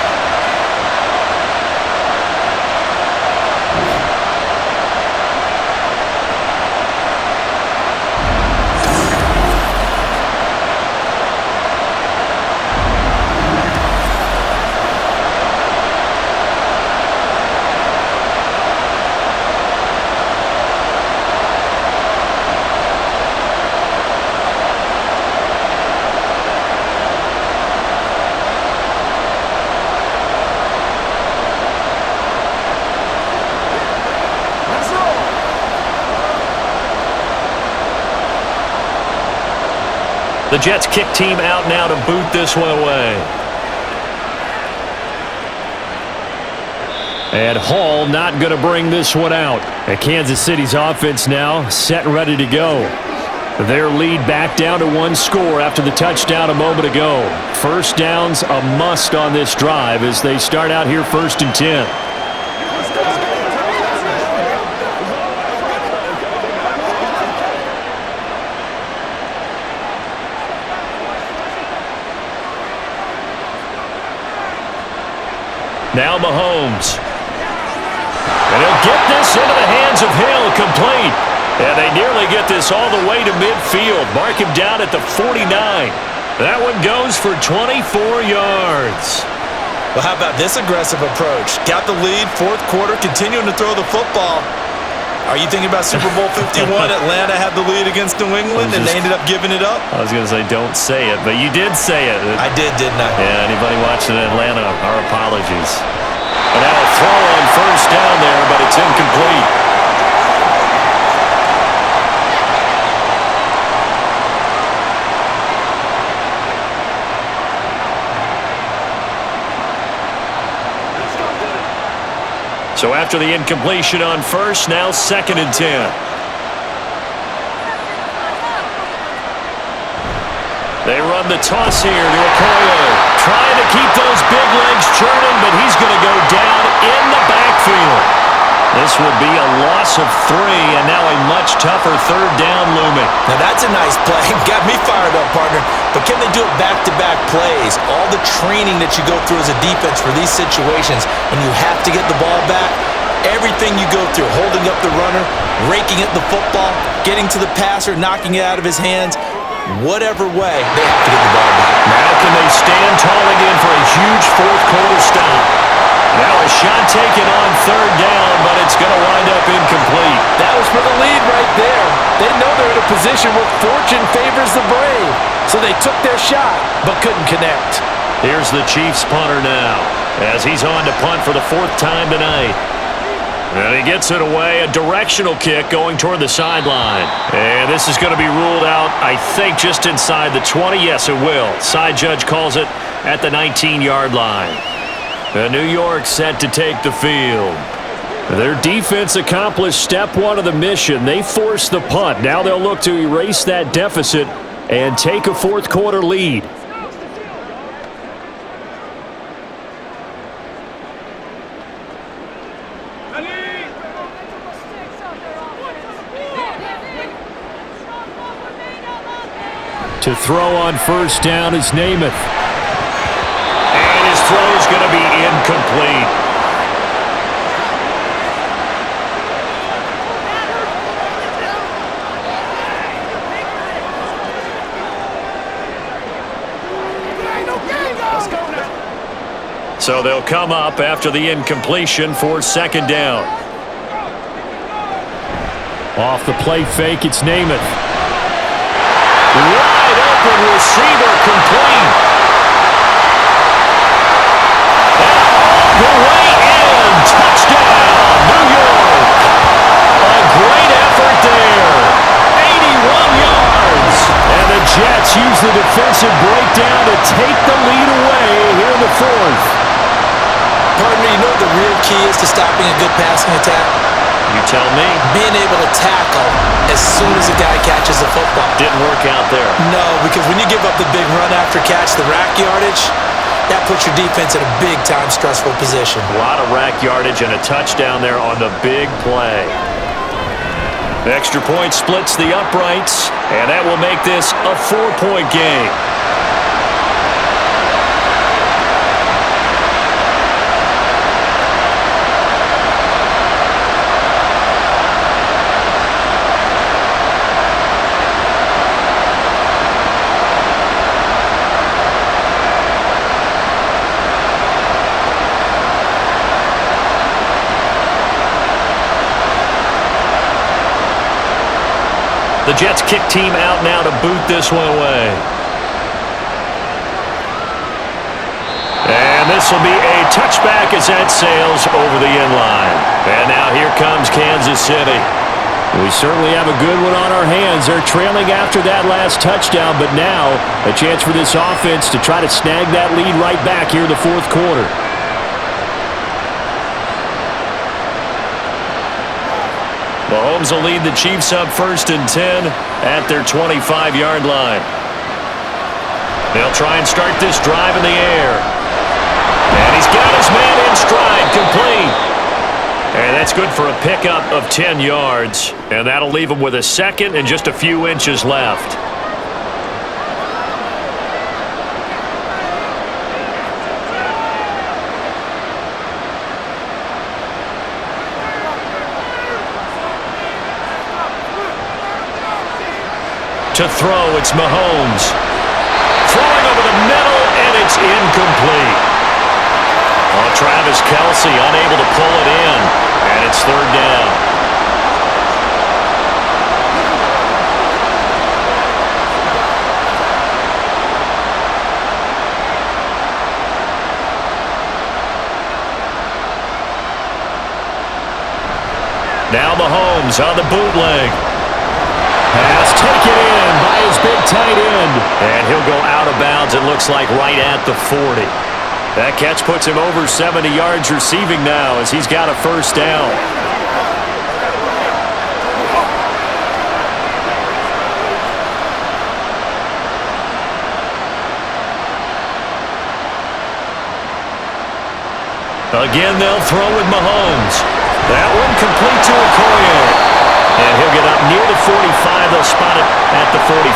The Jets kick team out now to boot this one away. And Hall not going to bring this one out. And Kansas City's offense now set and ready to go. Their lead back down to one score after the touchdown a moment ago. First down's a must on this drive as they start out here 1st and 10. Now Mahomes. And he'll get this into the hands of Hill, complete. And they nearly get this all the way to midfield. Mark him down at the 49. That one goes for 24 yards. Well, how about this aggressive approach? Got the lead, fourth quarter, continuing to throw the football. Are you thinking about Super Bowl 51? Atlanta had the lead against New England, and they ended up giving it up? I was going to say, don't say it, but you did say it. I did, didn't I? Yeah, anybody watching Atlanta, our apologies. And now a throw on first down there, but it's incomplete. So after the incompletion on first, now 2nd and 10. They run the toss here to Okoye. Trying to keep those big legs churning, but he's going to go down in the backfield. This would be a loss of 3, and now a much tougher 3rd down looming. Now that's a nice play. Got me fired up, partner. But can they do it back-to-back plays? All the training that you go through as a defense for these situations, when you have to get the ball back, everything you go through, holding up the runner, raking at the football, getting to the passer, knocking it out of his hands, whatever way, they have to get the ball back. Now can they stand tall again for a huge fourth quarter stop? Now a shot taken on 3rd down, but it's going to wind up incomplete. That was for the lead right there. They know they're in a position where fortune favors the brave. So they took their shot, but couldn't connect. Here's the Chiefs punter now, as he's on to punt for the 4th time tonight. And he gets it away, a directional kick going toward the sideline. And this is going to be ruled out, I think, just inside the 20. Yes, it will. Side judge calls it at the 19-yard line. New York set to take the field. Their defense accomplished step 1 of the mission. They forced the punt. Now they'll look to erase that deficit and take a fourth quarter lead. To throw on first down is Namath. And his throw is going to be incomplete. So they'll come up after the incompletion for 2nd down. Off the play fake, it's Namath. Wide open receiver, complete. And all the way in. Touchdown, New York. A great effort there. 81 yards. And the Jets use the defensive breakdown to take the lead away here in the fourth. Pardon me, you know what the real key is to stopping a good passing attack? You tell me. Being able to tackle as soon as a guy catches the football. Didn't work out there. No, because when you give up the big run after catch, the rack yardage, that puts your defense in a big-time stressful position. A lot of rack yardage and a touchdown there on the big play. The extra point splits the uprights, and that will make this a 4-point game. The Jets kick team out now to boot this one away. And this will be a touchback as that sails over the end line. And now here comes Kansas City. We certainly have a good one on our hands. They're trailing after that last touchdown, but now a chance for this offense to try to snag that lead right back here in the fourth quarter. Mahomes will lead the Chiefs up 1st and 10 at their 25-yard line. They'll try and start this drive in the air. And he's got his man in stride, complete. And that's good for a pickup of 10 yards. And that'll leave him with a second and just a few inches left. To throw, it's Mahomes. Throwing over the middle, and it's incomplete. Oh, Travis Kelce unable to pull it in, and it's 3rd down. Now Mahomes on the bootleg. Pass taken in by his big tight end. And he'll go out of bounds, it looks like, right at the 40. That catch puts him over 70 yards receiving now as he's got a 1st down. Again, they'll throw with Mahomes. That one complete to Okoye. And he'll get up near the 45. They'll spot it at the 44.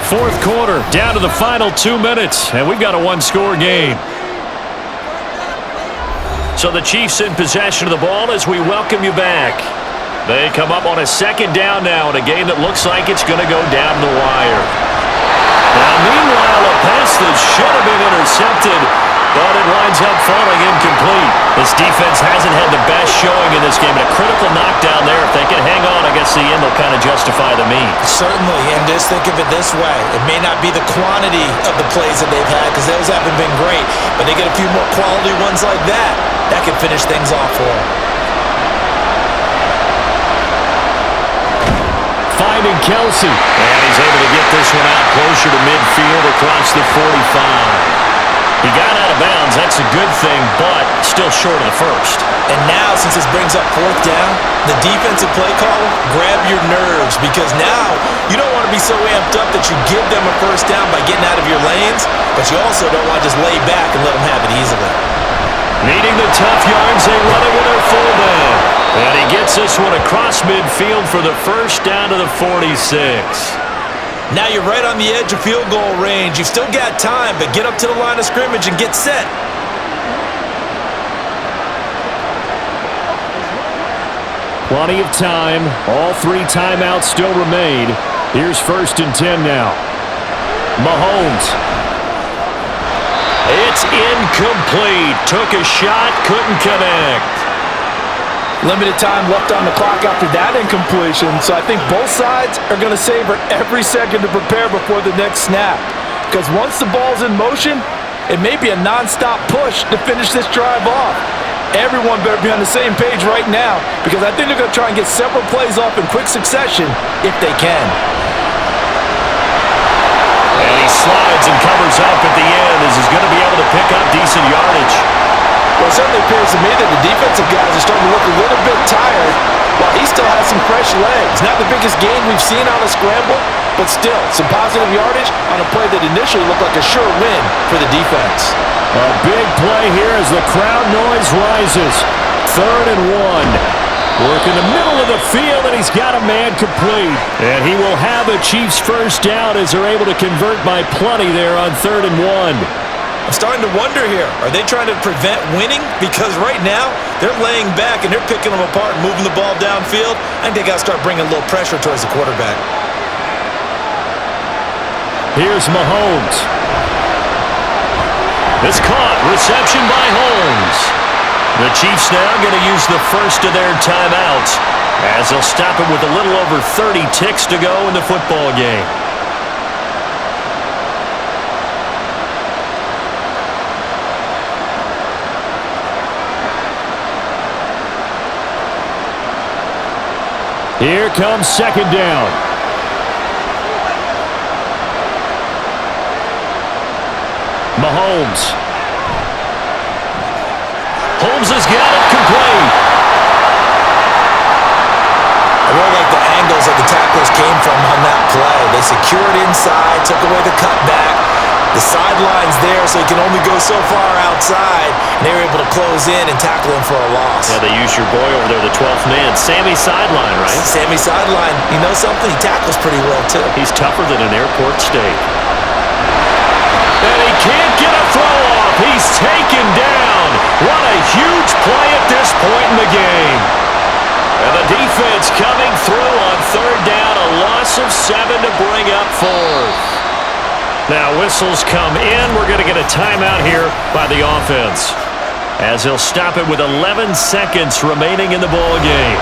Fourth quarter, down to the final 2 minutes, and we've got a 1-score game. So the Chiefs in possession of the ball as we welcome you back. They come up on a 2nd down now in a game that looks like it's going to go down the wire. Now, meanwhile, a pass that should have been intercepted, but it winds up falling incomplete. This defense hasn't had the best showing in this game. A critical knockdown there. If they can hang on against the end, they'll kind of justify the means. Certainly, and just think of it this way. It may not be the quantity of the plays that they've had because those haven't been great, but they get a few more quality ones like that. That can finish things off for them. Finding Kelce. And he's able to get this one out closer to midfield across the 45. He got out of bounds. That's a good thing, but still short of the 1st. And now, since this brings up 4th down, the defensive play caller, grab your nerves because now you don't want to be so amped up that you give them a 1st down by getting out of your lanes, but you also don't want to just lay back and let them have it easily. Needing the tough yards, they run it with their fullback. And he gets this one across midfield for the 1st down to the 46. Now you're right on the edge of field goal range. You've still got time, but get up to the line of scrimmage and get set. Plenty of time. All 3 timeouts still remain. Here's 1st and 10 now. Mahomes. It's incomplete. Took a shot, couldn't connect. Limited time left on the clock after that incompletion, so I think both sides are going to savor every second to prepare before the next snap. Because once the ball's in motion, it may be a nonstop push to finish this drive off. Everyone better be on the same page right now, because I think they're going to try and get several plays off in quick succession if they can. And he slides and covers up at the end as he's going to be able to pick up decent yardage. Well, it certainly appears to me that the defensive guys are starting to look a little bit tired, while he still has some fresh legs. Not the biggest gain we've seen on a scramble, but still some positive yardage on a play that initially looked like a sure win for the defense. A big play here as the crowd noise rises. 3rd and 1. Work in the middle of the field, and he's got a man complete. And he will have a Chiefs first down as they're able to convert by plenty there on 3rd and 1. I'm starting to wonder here, are they trying to prevent winning? Because right now, they're laying back and they're picking them apart and moving the ball downfield. I think they got to start bringing a little pressure towards the quarterback. Here's Mahomes. It's caught. Reception by Holmes. The Chiefs now going to use the first of their timeouts as they'll stop it with a little over 30 ticks to go in the football game. Here comes 2nd down. Mahomes. Holmes has got it complete. I really like the angles that the tacklers came from on that play. They secured inside, took away the cutback. The sideline's there, so he can only go so far outside. And they were able to close in and tackle him for a loss. Yeah, they used your boy over there, the 12th man. Sammy Sideline, right? Sammy Sideline. You know something? He tackles pretty well, too. He's tougher than an airport steak. And he can't get a throw off. He's taken down. What a huge play at this point in the game. And the defense coming through on 3rd down. A loss of 7 to bring up 4th. Now whistles come in. We're going to get a timeout here by the offense, as he'll stop it with 11 seconds remaining in the ball game.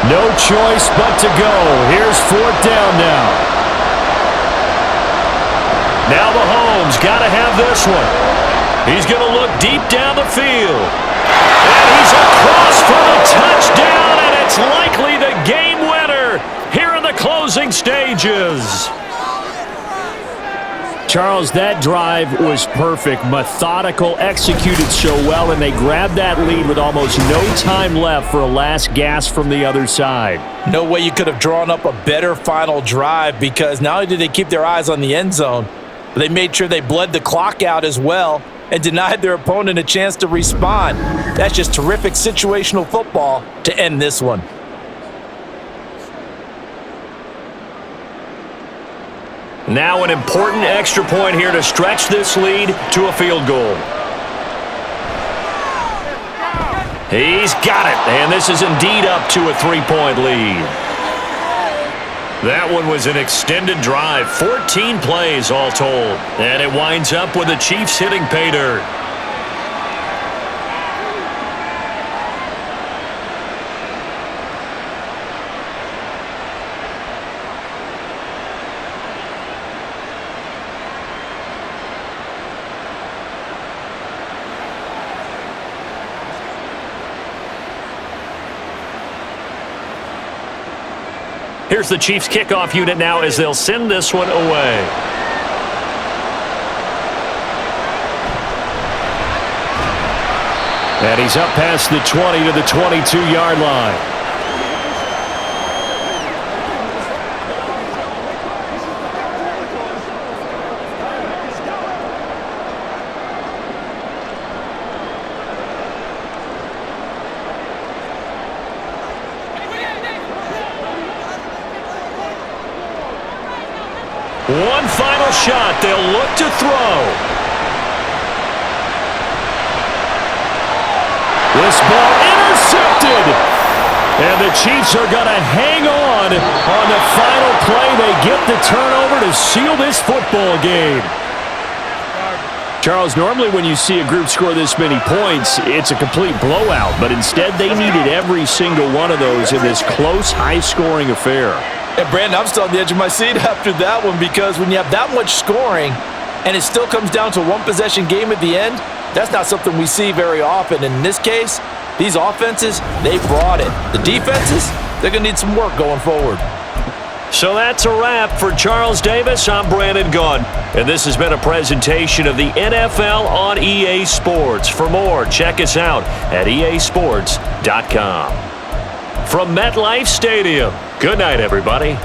No choice but to go. Here's 4th down now. Now Mahomes got to have this one. He's going to look deep down the field. And he's across for the touchdown, and it's likely the game winner here in the closing stages. Charles, that drive was perfect, methodical, executed so well, and they grabbed that lead with almost no time left for a last gasp from the other side. No way you could have drawn up a better final drive, because not only did they keep their eyes on the end zone, but they made sure they bled the clock out as well and denied their opponent a chance to respond. That's just terrific situational football to end this one. Now an important extra point here to stretch this lead to a field goal. He's got it, and this is indeed up to a 3-point lead. That one was an extended drive, 14 plays all told, and it winds up with the Chiefs hitting pay dirt. Here's the Chiefs kickoff unit now as they'll send this one away. And he's up past the 20 to the 22-yard line. One final shot. They'll look to throw. This ball intercepted. And the Chiefs are going to hang on the final play. They get the turnover to seal this football game. Charles, normally when you see a group score this many points, it's a complete blowout. But instead, they needed every single one of those in this close, high-scoring affair. And Brandon, I'm still on the edge of my seat after that one, because when you have that much scoring and it still comes down to a one-possession game at the end, that's not something we see very often. And in this case, these offenses, they brought it. The defenses, they're going to need some work going forward. So that's a wrap for Charles Davis. I'm Brandon Gunn, and this has been a presentation of the NFL on EA Sports. For more, check us out at easports.com. From MetLife Stadium, good night, everybody.